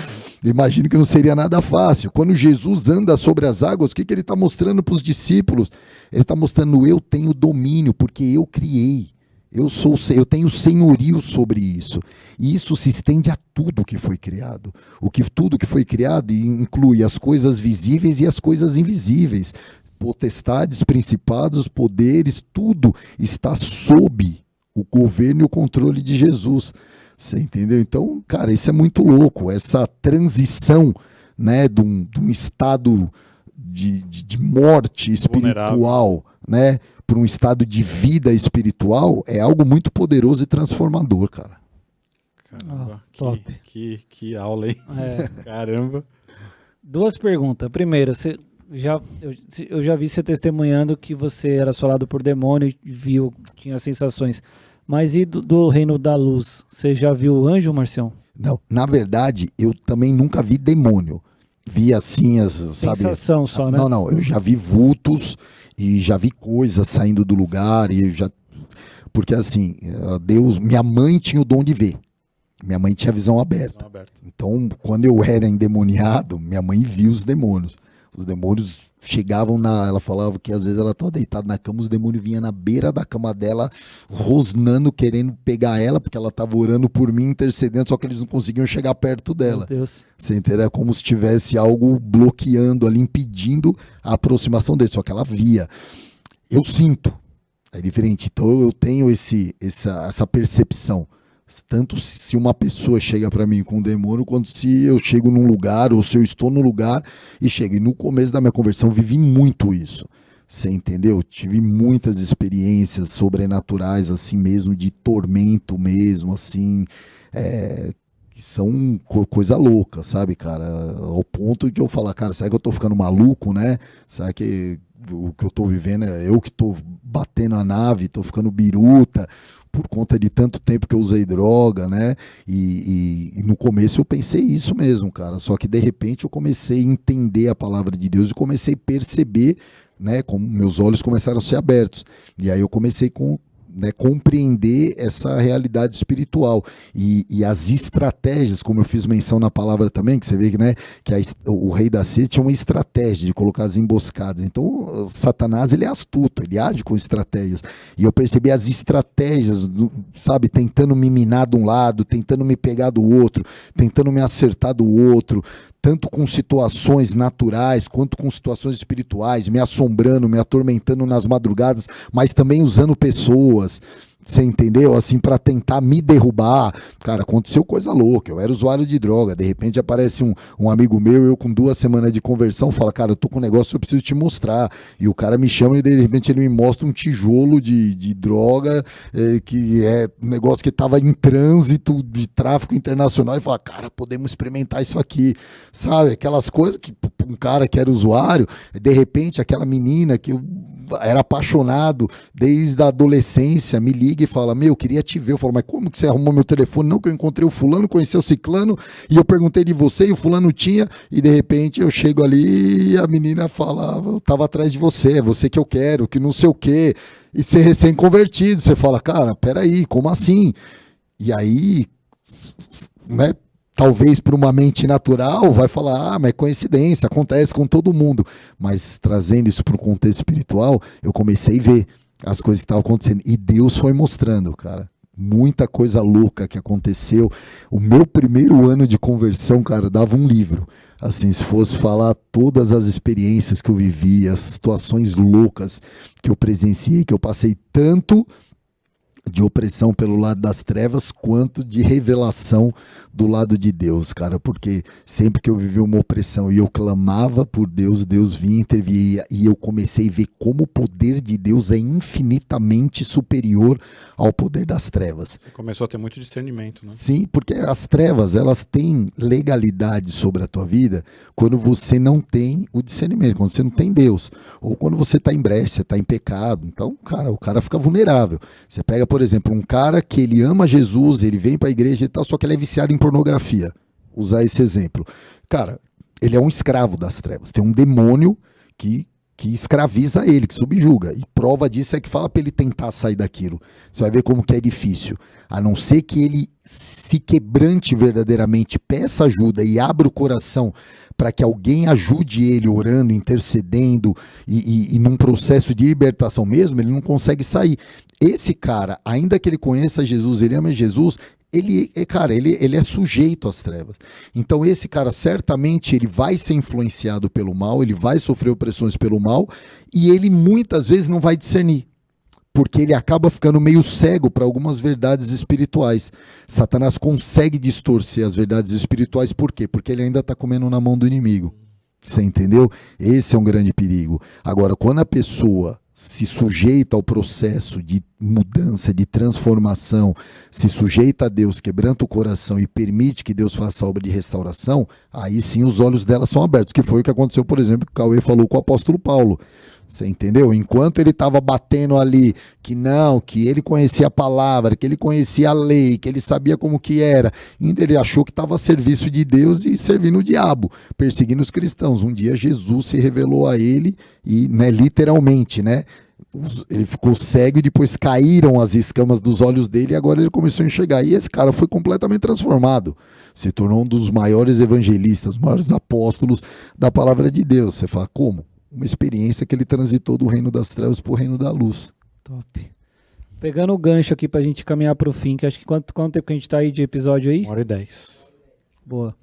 Imagino que não seria nada fácil. Quando Jesus anda sobre as águas, o que ele está mostrando para os discípulos? Ele está mostrando, eu tenho domínio, porque eu criei. Eu tenho senhorio sobre isso. E isso se estende a tudo que foi criado. Tudo que foi criado inclui as coisas visíveis e as coisas invisíveis. Potestades, principados, poderes, tudo está sob o governo e o controle de Jesus. Você entendeu? Então, cara, isso é muito louco. Essa transição, né, de um estado de morte espiritual, né, para um estado de vida espiritual, é algo muito poderoso e transformador, cara. Caramba, top. Que aula, hein? É. Caramba. Duas perguntas. Primeiro, eu já vi você testemunhando que você era assolado por demônio e viu, tinha sensações. Mas e do reino da luz? Você já viu o anjo, Marcião? Não, na verdade, eu também nunca vi demônio. Vi assim, sabe? Sensação só, né? Não, eu já vi vultos e já vi coisas saindo do lugar e já... Porque assim, Deus, minha mãe tinha o dom de ver. Minha mãe tinha visão aberta. Então, quando eu era endemoniado, minha mãe via os demônios. Os demônios chegavam ela falava que às vezes ela estava deitada na cama, os demônios vinham na beira da cama dela, rosnando, querendo pegar ela, porque ela estava orando por mim, intercedendo, só que eles não conseguiam chegar perto dela. Meu Deus. Você entendeu? É como se tivesse algo bloqueando ali, impedindo a aproximação dele, só que ela via. Eu sinto, é diferente. Então eu tenho essa percepção. Tanto se uma pessoa chega para mim com um demônio, quanto se eu chego num lugar, ou se eu estou num lugar e chego. E no começo da minha conversão eu vivi muito isso. Você entendeu? Tive muitas experiências sobrenaturais, assim mesmo, de tormento mesmo, assim, que são coisa louca, sabe, cara? Ao ponto de eu falar, cara, será que eu tô ficando maluco, né? Será que o que eu tô vivendo é eu que tô batendo a nave, tô ficando biruta, por conta de tanto tempo que eu usei droga, né? E no começo eu pensei isso mesmo, cara. Só que de repente eu comecei a entender a palavra de Deus e comecei a perceber, né? Como meus olhos começaram a ser abertos. E aí eu comecei compreender essa realidade espiritual e as estratégias, como eu fiz menção na palavra também, que você vê que, né, o rei da Síria tinha uma estratégia de colocar as emboscadas. Então Satanás, ele é astuto, ele age com estratégias, e eu percebi as estratégias, sabe, tentando me minar de um lado, tentando me pegar do outro, tentando me acertar do outro, tanto com situações naturais, quanto com situações espirituais, me assombrando, me atormentando nas madrugadas, mas também usando pessoas, você entendeu? Assim, para tentar me derrubar. Cara, aconteceu coisa louca, eu era usuário de droga, de repente aparece um amigo meu, eu com 2 semanas de conversão, fala, cara, eu tô com um negócio, eu preciso te mostrar. E o cara me chama e de repente ele me mostra um tijolo de droga, que é um negócio que tava em trânsito de tráfico internacional, e fala, cara, podemos experimentar isso aqui, sabe? Aquelas coisas que um cara que era usuário, de repente aquela menina que eu era apaixonado desde a adolescência, me liga e fala, meu, eu queria te ver. Eu falo, mas como que você arrumou meu telefone? Não, que eu encontrei o fulano, conheci o ciclano, e eu perguntei de você, e o fulano tinha, e de repente eu chego ali e a menina fala, eu tava atrás de você, é você que eu quero, que não sei o quê, e ser recém-convertido, você fala, cara, peraí, como assim? E aí, né, talvez por uma mente natural, vai falar, mas é coincidência, acontece com todo mundo. Mas trazendo isso para o contexto espiritual, eu comecei a ver as coisas que estavam acontecendo. E Deus foi mostrando, cara. Muita coisa louca que aconteceu. O meu primeiro ano de conversão, cara, dava um livro. Assim, se fosse falar todas as experiências que eu vivi, as situações loucas que eu presenciei, que eu passei tanto de opressão pelo lado das trevas, quanto de revelação do lado de Deus, cara, porque sempre que eu vivi uma opressão e eu clamava por Deus, Deus vinha, intervia, e eu comecei a ver como o poder de Deus é infinitamente superior ao poder das trevas. Você começou a ter muito discernimento, né? Sim, porque as trevas, elas têm legalidade sobre a tua vida quando você não tem o discernimento, quando você não tem Deus, ou quando você está em brecha, você está em pecado. Então, cara, o cara fica vulnerável. Você pega, por exemplo, um cara que ele ama Jesus, ele vem para a igreja e tal, só que ele é viciado em pornografia. Usar esse exemplo. Cara, ele é um escravo das trevas. Tem um demônio que escraviza ele, que subjuga. E prova disso é que fala para ele tentar sair daquilo. Você vai ver como que é difícil. A não ser que ele se quebrante verdadeiramente, peça ajuda e abra o coração para que alguém ajude ele orando, intercedendo e num processo de libertação mesmo, ele não consegue sair. Esse cara, ainda que ele conheça Jesus, ele ama Jesus, ele é sujeito às trevas. Então esse cara certamente ele vai ser influenciado pelo mal, ele vai sofrer opressões pelo mal e ele muitas vezes não vai discernir, porque ele acaba ficando meio cego para algumas verdades espirituais. Satanás consegue distorcer as verdades espirituais, por quê? Porque ele ainda está comendo na mão do inimigo. Você entendeu? Esse é um grande perigo. Agora, quando a pessoa se sujeita ao processo de mudança, de transformação, se sujeita a Deus, quebranta o coração e permite que Deus faça a obra de restauração, aí sim os olhos dela são abertos, que foi o que aconteceu, por exemplo, que o Cauê falou com o apóstolo Paulo. Você entendeu? Enquanto ele estava batendo ali que não, que ele conhecia a palavra, que ele conhecia a lei, que ele sabia como que era, ainda ele achou que estava a serviço de Deus e servindo o diabo, perseguindo os cristãos. Um dia Jesus se revelou a ele e, né, literalmente, né, ele ficou cego e depois caíram as escamas dos olhos dele e agora ele começou a enxergar. E esse cara foi completamente transformado. Se tornou um dos maiores evangelistas, maiores apóstolos da palavra de Deus. Você fala, como? Uma experiência que ele transitou do reino das trevas para o reino da luz. Top. Pegando o gancho aqui pra gente caminhar pro fim, que acho que quanto tempo que a gente tá aí de episódio aí? 1h10. Boa.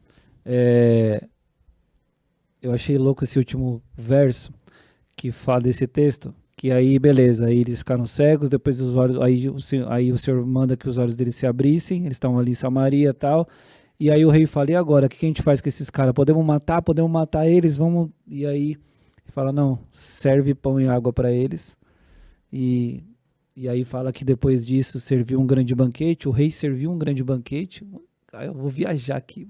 Eu achei louco esse último verso que fala desse texto, que aí, beleza, aí eles ficaram cegos, depois os olhos, aí o Senhor manda que os olhos deles se abrissem, eles estavam ali em Samaria e tal, e aí o rei fala, e agora, o que a gente faz com esses caras? Podemos matar eles, vamos... E aí... Fala, não, serve pão e água para eles. E aí fala que depois disso serviu um grande banquete. O rei serviu um grande banquete. Eu vou viajar aqui,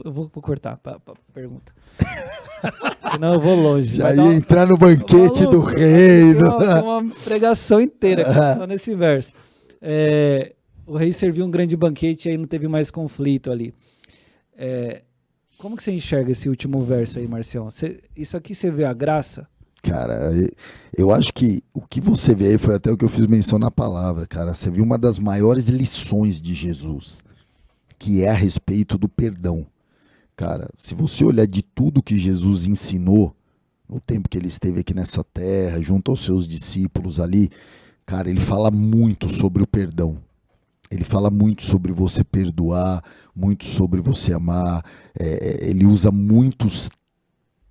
eu vou cortar para pergunta. Senão eu vou longe. Já ia entrar no banquete do rei. Tem uma pregação inteira aqui, só nesse verso. O rei serviu um grande banquete e aí não teve mais conflito ali. Como que você enxerga esse último verso aí, Marcião? Isso aqui você vê a graça? Cara, eu acho que o que você vê aí foi até o que eu fiz menção na palavra, cara. Você viu uma das maiores lições de Jesus, que é a respeito do perdão. Cara, se você olhar de tudo que Jesus ensinou no tempo que ele esteve aqui nessa terra, junto aos seus discípulos ali, cara, ele fala muito sobre o perdão. Ele fala muito sobre você perdoar, muito sobre você amar. Ele usa muitos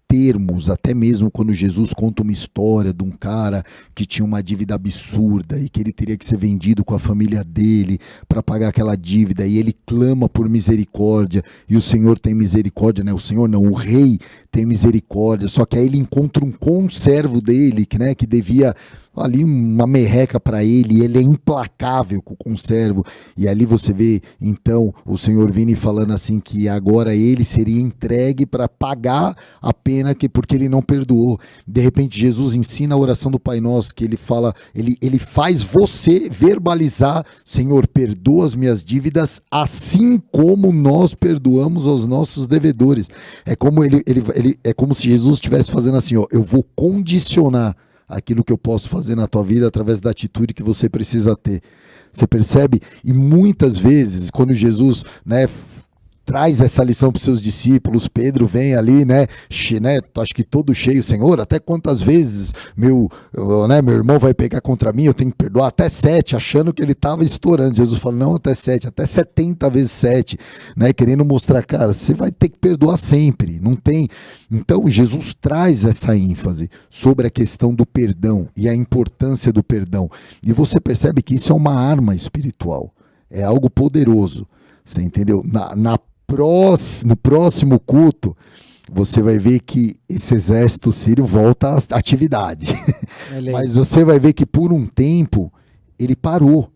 termos, até mesmo quando Jesus conta uma história de um cara que tinha uma dívida absurda e que ele teria que ser vendido com a família dele para pagar aquela dívida, e ele clama por misericórdia, e o Senhor tem misericórdia, né? O Senhor não, o rei tem misericórdia, só que aí ele encontra um conservo dele, que devia ali uma merreca para ele, e ele é implacável com o conservo, e ali você vê então o Senhor vindo e falando assim que agora ele seria entregue para pagar a pena porque ele não perdoou. De repente Jesus ensina a oração do Pai Nosso, que ele fala, ele faz você verbalizar: Senhor, perdoa as minhas dívidas assim como nós perdoamos aos nossos devedores. É como é como se Jesus estivesse fazendo assim, ó, eu vou condicionar aquilo que eu posso fazer na tua vida através da atitude que você precisa ter. Você percebe? E muitas vezes, quando Jesus, né, traz essa lição para os seus discípulos, Pedro vem ali, acho que todo cheio, Senhor, até quantas vezes meu irmão vai pegar contra mim, eu tenho que perdoar até 7, achando que ele estava estourando. Jesus fala, não até 7, até 70 vezes 7, né, querendo mostrar, cara, você vai ter que perdoar sempre, não tem. Então Jesus traz essa ênfase sobre a questão do perdão e a importância do perdão, e você percebe que isso é uma arma espiritual, é algo poderoso, você entendeu? No próximo culto, você vai ver que esse exército sírio volta à atividade. Mas você vai ver que por um tempo ele parou.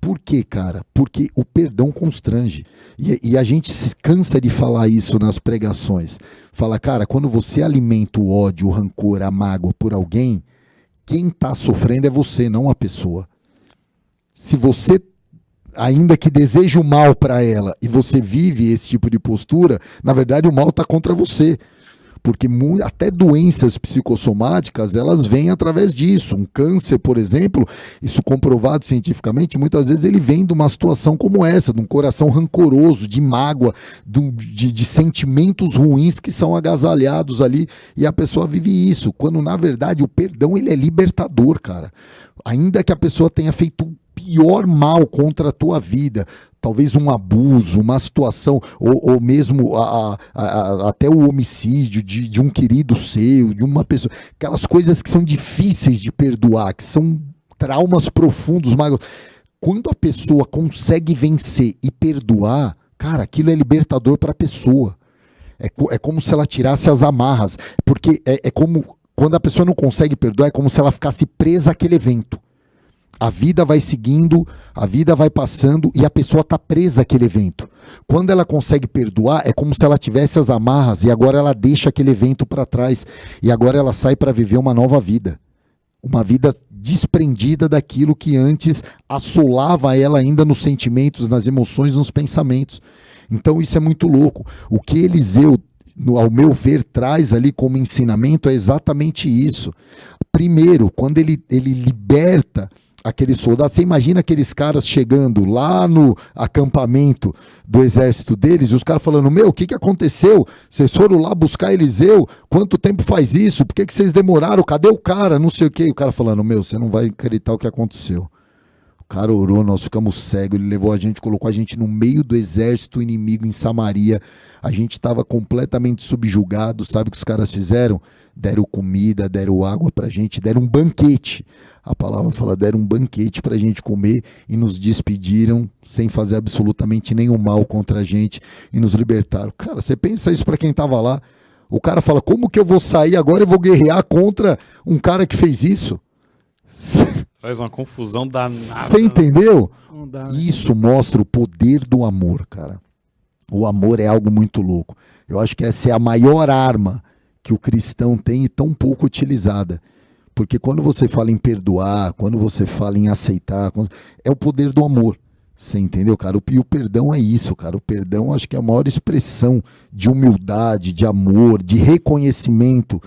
Por quê, cara? Porque o perdão constrange. E a gente se cansa de falar isso nas pregações. Fala, cara, quando você alimenta o ódio, o rancor, a mágoa por alguém, quem está sofrendo é você, não a pessoa. Se você ainda que deseja o mal para ela e você vive esse tipo de postura, na verdade o mal está contra você, porque até doenças psicossomáticas elas vêm através disso. Um câncer, por exemplo, isso comprovado cientificamente, muitas vezes ele vem de uma situação como essa, de um coração rancoroso, de mágoa, de sentimentos ruins que são agasalhados ali, e a pessoa vive isso, quando na verdade o perdão ele é libertador, cara. Ainda que a pessoa tenha feito pior mal contra a tua vida, talvez um abuso, uma situação, ou mesmo até o homicídio de um querido seu, de uma pessoa, aquelas coisas que são difíceis de perdoar, que são traumas profundos, mas quando a pessoa consegue vencer e perdoar, cara, aquilo é libertador para a pessoa. É como se ela tirasse as amarras, porque é como Quando a pessoa não consegue perdoar, é como se ela ficasse presa àquele evento. A vida vai seguindo, a vida vai passando e a pessoa está presa àquele evento. Quando ela consegue perdoar, é como se ela tivesse as amarras e agora ela deixa aquele evento para trás. E agora ela sai para viver uma nova vida. Uma vida desprendida daquilo que antes assolava ela ainda nos sentimentos, nas emoções, nos pensamentos. Então isso é muito louco. O que Eliseu, ao meu ver, traz ali como ensinamento é exatamente isso. Primeiro, quando ele liberta aqueles soldados, você imagina aqueles caras chegando lá no acampamento do exército deles, e os caras falando, o que aconteceu? Vocês foram lá buscar Eliseu? Quanto tempo faz isso? Por que vocês demoraram? Cadê o cara? Não sei o que. O cara falando, você não vai acreditar o que aconteceu. O cara orou, nós ficamos cegos, ele levou a gente, colocou a gente no meio do exército inimigo em Samaria, a gente estava completamente subjugado, sabe o que os caras fizeram? Deram comida, deram água pra gente, deram um banquete. A palavra fala, deram um banquete pra gente comer e nos despediram sem fazer absolutamente nenhum mal contra a gente e nos libertaram. Cara, você pensa isso pra quem tava lá? O cara fala, como que eu vou sair agora e vou guerrear contra um cara que fez isso? Traz uma confusão danada. Você entendeu? Não dá, né? Isso mostra o poder do amor, cara. O amor é algo muito louco. Eu acho que essa é a maior arma que o cristão tem e tão pouco utilizada. Porque quando você fala em perdoar, quando você fala em aceitar, é o poder do amor. Você entendeu, cara? E o perdão é isso, cara. O perdão acho que é a maior expressão de humildade, de amor, de reconhecimento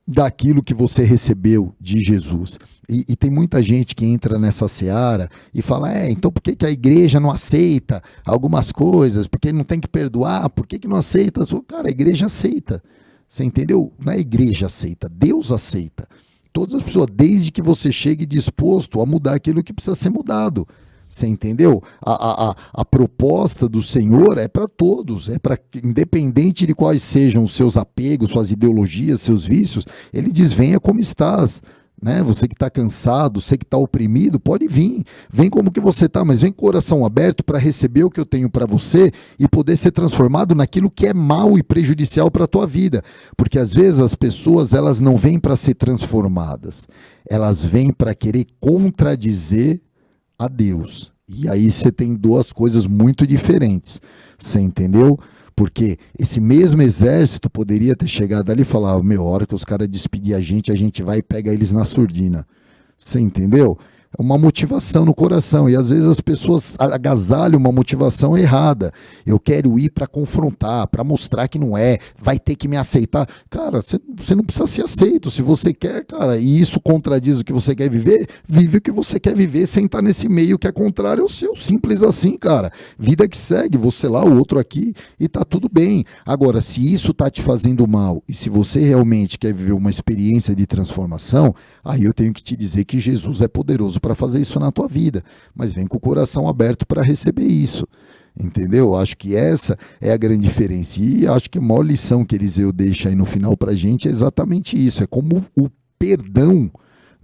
daquilo que você recebeu de Jesus. E tem muita gente que entra nessa seara e fala, então por que a igreja não aceita algumas coisas? Por que não tem que perdoar? Por que não aceita? Cara, a igreja aceita. Você entendeu? Não é a igreja aceita, Deus aceita. Todas as pessoas, desde que você chegue disposto a mudar aquilo que precisa ser mudado. Você entendeu? A proposta do Senhor é para todos, é para independente de quais sejam os seus apegos, suas ideologias, seus vícios, ele diz, venha como estás. Né? Você que está cansado, você que está oprimido, pode vir. Vem como que você está, mas vem com o coração aberto para receber o que eu tenho para você e poder ser transformado naquilo que é mal e prejudicial para a tua vida. Porque às vezes as pessoas elas não vêm para ser transformadas, elas vêm para querer contradizer a Deus. E aí você tem duas coisas muito diferentes. Você entendeu? Porque esse mesmo exército poderia ter chegado ali e falar, a hora que os caras despedir a gente vai e pega eles na surdina. Você entendeu? É uma motivação no coração. E às vezes as pessoas agasalham uma motivação errada. Eu quero ir para confrontar, para mostrar que não é, vai ter que me aceitar. Cara, você não precisa ser aceito. Se você quer, cara, e isso contradiz o que você quer viver, vive o que você quer viver sem estar nesse meio que é contrário ao seu. Simples assim, cara. Vida que segue, você lá, o outro aqui, e tá tudo bem. Agora, se isso tá te fazendo mal, e se você realmente quer viver uma experiência de transformação, aí eu tenho que te dizer que Jesus é poderoso para fazer isso na tua vida, mas vem com o coração aberto para receber isso, entendeu? Acho que essa é a grande diferença, e acho que a maior lição que Eliseu deixa aí no final para a gente é exatamente isso, é como o perdão,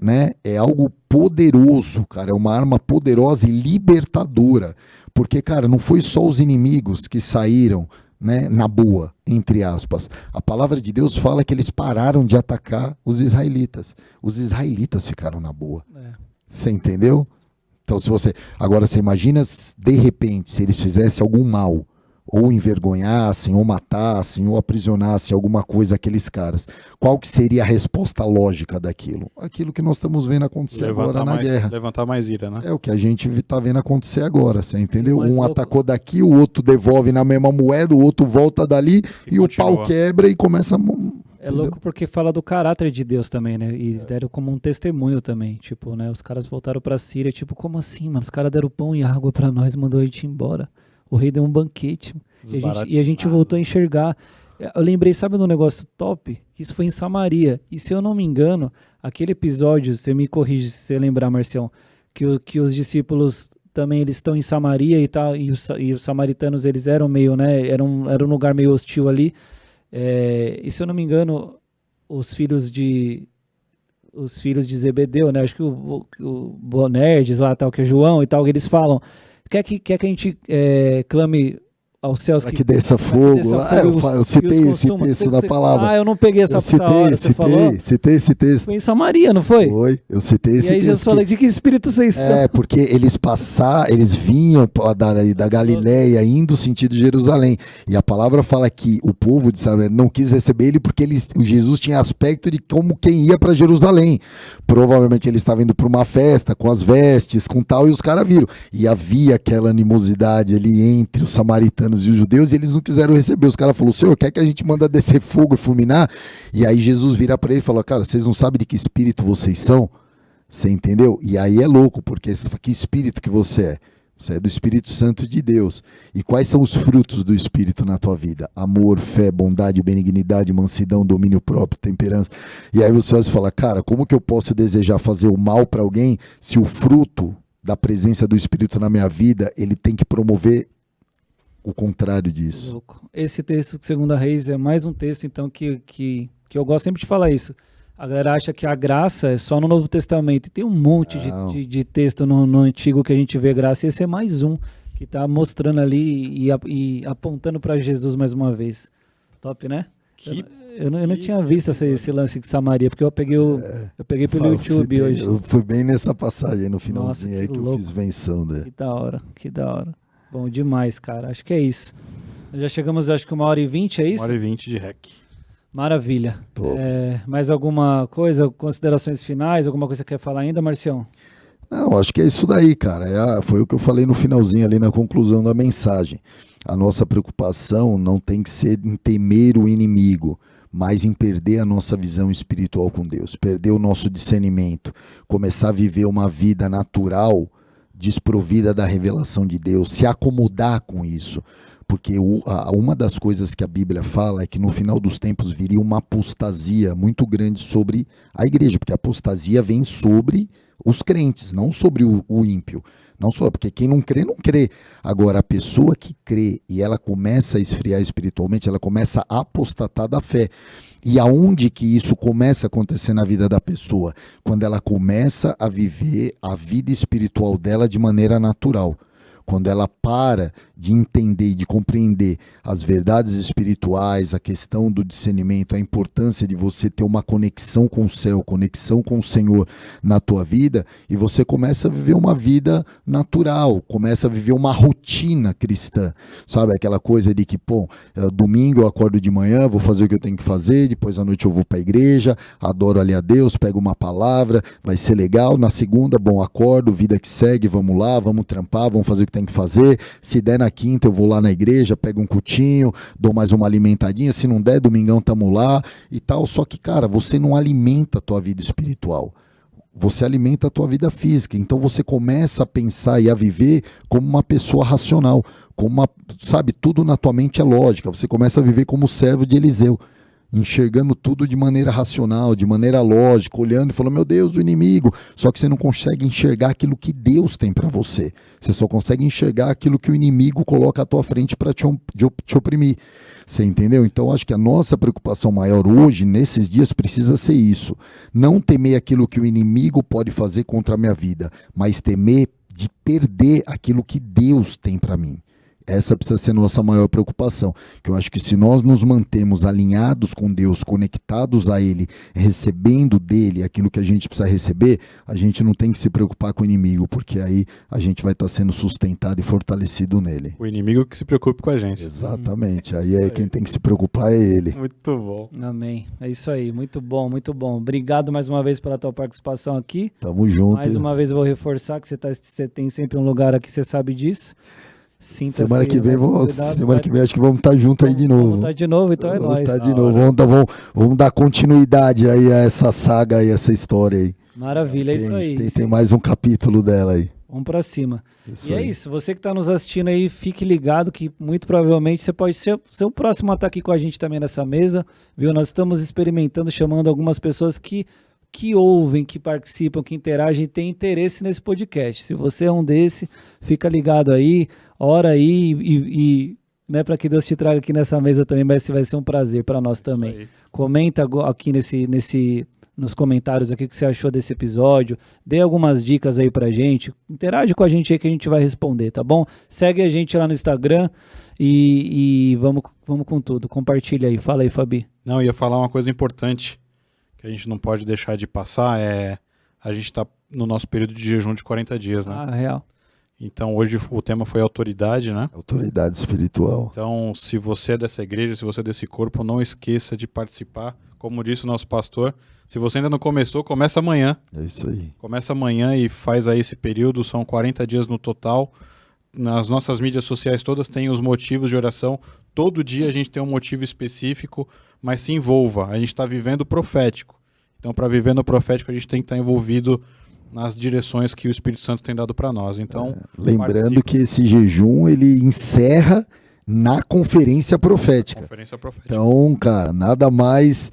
né, é algo poderoso, cara, é uma arma poderosa e libertadora, porque, cara, não foi só os inimigos que saíram, né, na boa, entre aspas. A palavra de Deus fala que eles pararam de atacar os israelitas ficaram na boa. Você entendeu? Então, agora você imagina, de repente, se eles fizessem algum mal, ou envergonhassem, ou matassem, ou aprisionassem alguma coisa aqueles caras, qual que seria a resposta lógica daquilo? Aquilo que nós estamos vendo acontecer agora na guerra. Levantar mais ira, né? É o que a gente está vendo acontecer agora, você entendeu? Um louco. atacou daqui, o outro devolve na mesma moeda, o outro volta dali, e o pau quebra e começa a... É louco porque fala do caráter de Deus também, né? E eles deram como um testemunho também, tipo, né? Os caras voltaram pra Síria, tipo, como assim, mano? Os caras deram pão e água pra nós, mandou a gente embora. O rei deu um banquete. E a gente voltou a enxergar. Eu lembrei, sabe de um negócio top? Isso foi em Samaria. E se eu não me engano, aquele episódio, você me corrige se você lembrar, Marcião, que os discípulos também eles estão em Samaria e tal, e os samaritanos eles eram meio, né? Era um lugar meio hostil ali. E se eu não me engano, os filhos de Zebedeu, né? Acho que o Bonerdes lá, tal, que é João e tal, eles falam, quer que a gente clame aos céus Para que desça fogo. Eu citei esse texto da palavra. Eu não peguei essa hora, você falou. Citei esse texto. Foi em Samaria, não foi? Foi, eu citei esse texto. E aí Jesus falou, de que espírito vocês são? Porque eles vinham da Galileia, indo sentido de Jerusalém. E a palavra fala que o povo de Samaria não quis receber ele porque o Jesus tinha aspecto de como quem ia para Jerusalém. Provavelmente ele estava indo para uma festa, com as vestes, com tal, e os caras viram. E havia aquela animosidade ali entre os samaritanos e os judeus, e eles não quiseram receber. Os caras falaram, Senhor, quer que a gente manda descer fogo e fulminar? E aí Jesus vira para ele e fala, cara, vocês não sabem de que espírito vocês são? Você entendeu? E aí é louco, porque que espírito que você é? Você é do Espírito Santo de Deus. E quais são os frutos do Espírito na tua vida? Amor, fé, bondade, benignidade, mansidão, domínio próprio, temperança. E aí você fala, cara, como que eu posso desejar fazer o mal para alguém se o fruto da presença do Espírito na minha vida, ele tem que promover o contrário disso? Louco. Esse texto de 2 Reis é mais um texto, então, que eu gosto sempre de falar isso. A galera acha que a graça é só no Novo Testamento. E tem um monte de texto no Antigo que a gente vê graça. E esse é mais um que está mostrando ali e apontando para Jesus mais uma vez. Top, né? Eu não tinha visto esse lance de Samaria, porque eu peguei pelo YouTube hoje. Foi bem nessa passagem, no finalzinho. Nossa, aí que louco. eu fiz menção dele. Que da hora. Bom demais, cara. Acho que é isso. Já chegamos, acho que 1h20, é isso? 1h20 de rec. Maravilha. Mais alguma coisa, considerações finais, alguma coisa que você quer falar ainda, Marcião? Não, acho que é isso daí, cara. Foi o que eu falei no finalzinho ali na conclusão da mensagem. A nossa preocupação não tem que ser em temer o inimigo, mas em perder a nossa visão espiritual com Deus, perder o nosso discernimento, começar a viver uma vida natural, desprovida da revelação de Deus, se acomodar com isso. Porque uma das coisas que a Bíblia fala é que no final dos tempos viria uma apostasia muito grande sobre a igreja, porque a apostasia vem sobre os crentes, não sobre o ímpio. Não só, porque quem não crê, não crê. Agora, a pessoa que crê e ela começa a esfriar espiritualmente, ela começa a apostatar da fé. E aonde que isso começa a acontecer na vida da pessoa? Quando ela começa a viver a vida espiritual dela de maneira natural. Quando ela para de entender e de compreender as verdades espirituais, a questão do discernimento, a importância de você ter uma conexão com o céu, conexão com o Senhor na tua vida, e você começa a viver uma vida natural, começa a viver uma rotina cristã, sabe? Aquela coisa de que, domingo eu acordo de manhã, vou fazer o que eu tenho que fazer, depois à noite eu vou para a igreja, adoro ali a Deus, pego uma palavra, vai ser legal, na segunda, acordo, vida que segue, vamos lá, vamos trampar, vamos fazer o que tem que fazer, se der na quinta eu vou lá na igreja, pego um cutinho, dou mais uma alimentadinha, se não der, domingão tamo lá e tal. Só que, cara, você não alimenta a tua vida espiritual, você alimenta a tua vida física. Então você começa a pensar e a viver como uma pessoa racional, tudo na tua mente é lógica. Você começa a viver como o servo de Eliseu, enxergando tudo de maneira racional, de maneira lógica, olhando e falando, meu Deus, o inimigo. Só que você não consegue enxergar aquilo que Deus tem para você. Você só consegue enxergar aquilo que o inimigo coloca à tua frente para te oprimir. Você entendeu? Então, acho que a nossa preocupação maior hoje, nesses dias, precisa ser isso. Não temer aquilo que o inimigo pode fazer contra a minha vida, mas temer de perder aquilo que Deus tem para mim. Essa precisa ser a nossa maior preocupação, que eu acho que se nós nos mantemos alinhados com Deus, conectados a Ele, recebendo dEle aquilo que a gente precisa receber, a gente não tem que se preocupar com o inimigo, porque aí a gente vai estar sendo sustentado e fortalecido nele. O inimigo que se preocupe com a gente. Exatamente, aí quem tem que se preocupar é Ele. Muito bom. Amém, é isso aí, muito bom, muito bom. Obrigado mais uma vez pela tua participação aqui. Tamo junto. Mais uma vez eu vou reforçar que você tem sempre um lugar aqui, você sabe disso. Semana que vem acho que vamos estar juntos aí de novo. Vamos estar de novo, então vamos nóis. Estar de novo. Vamos dar continuidade aí a essa saga aí, essa história aí. Maravilha, é isso aí. Tem mais um capítulo dela aí. Vamos pra cima. Isso e aí. É isso, você que tá nos assistindo aí, fique ligado que muito provavelmente você pode ser o próximo a estar aqui com a gente também nessa mesa, viu? Nós estamos experimentando, chamando algumas pessoas que ouvem, que participam, que interagem, têm interesse nesse podcast. Se você é um desse, fica ligado aí, ora aí e né, para que Deus te traga aqui nessa mesa também, vai ser um prazer para nós também. Comenta aqui nos comentários aqui o que você achou desse episódio, dê algumas dicas aí pra gente, interage com a gente aí que a gente vai responder, tá bom? Segue a gente lá no Instagram E vamos com tudo. Compartilha aí. Fala aí, Fabi. Não, eu ia falar uma coisa importante que a gente não pode deixar de passar, a gente está no nosso período de jejum de 40 dias, né? Ah, real. Então hoje o tema foi autoridade, né? Autoridade espiritual. Então, se você é dessa igreja, se você é desse corpo, não esqueça de participar. Como disse o nosso pastor, se você ainda não começou, começa amanhã. É isso aí. Começa amanhã e faz aí esse período, são 40 dias no total. Nas nossas mídias sociais todas tem os motivos de oração. Todo dia a gente tem um motivo específico, mas se envolva. A gente está vivendo o profético. Então, para viver no profético, a gente tem que estar envolvido nas direções que o Espírito Santo tem dado para nós. Então, lembrando que esse jejum ele encerra na conferência profética. Conferência profética. Então, cara, nada mais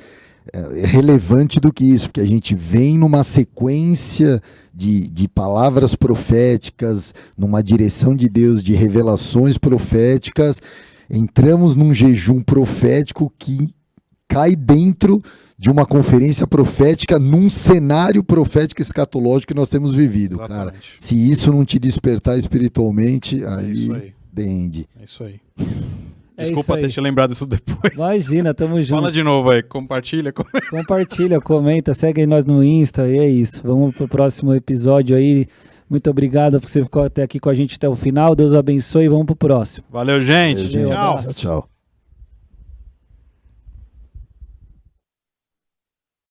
relevante do que isso, porque a gente vem numa sequência de palavras proféticas, numa direção de Deus, de revelações proféticas, entramos num jejum profético que cai dentro de uma conferência profética num cenário profético escatológico que nós temos vivido, Exatamente. cara. Se isso não te despertar espiritualmente, É isso aí. dende. É isso aí. É Desculpa isso ter aí. te lembrado disso depois. Imagina, tamo junto. Fala de novo aí, compartilha. Compartilha, comenta, segue aí nós no Insta e é isso. Vamos pro próximo episódio aí. Muito obrigado por você ficar até aqui com a gente até o final. Deus abençoe e vamos pro próximo. Valeu, gente. Valeu, Tchau. abraço. Tchau.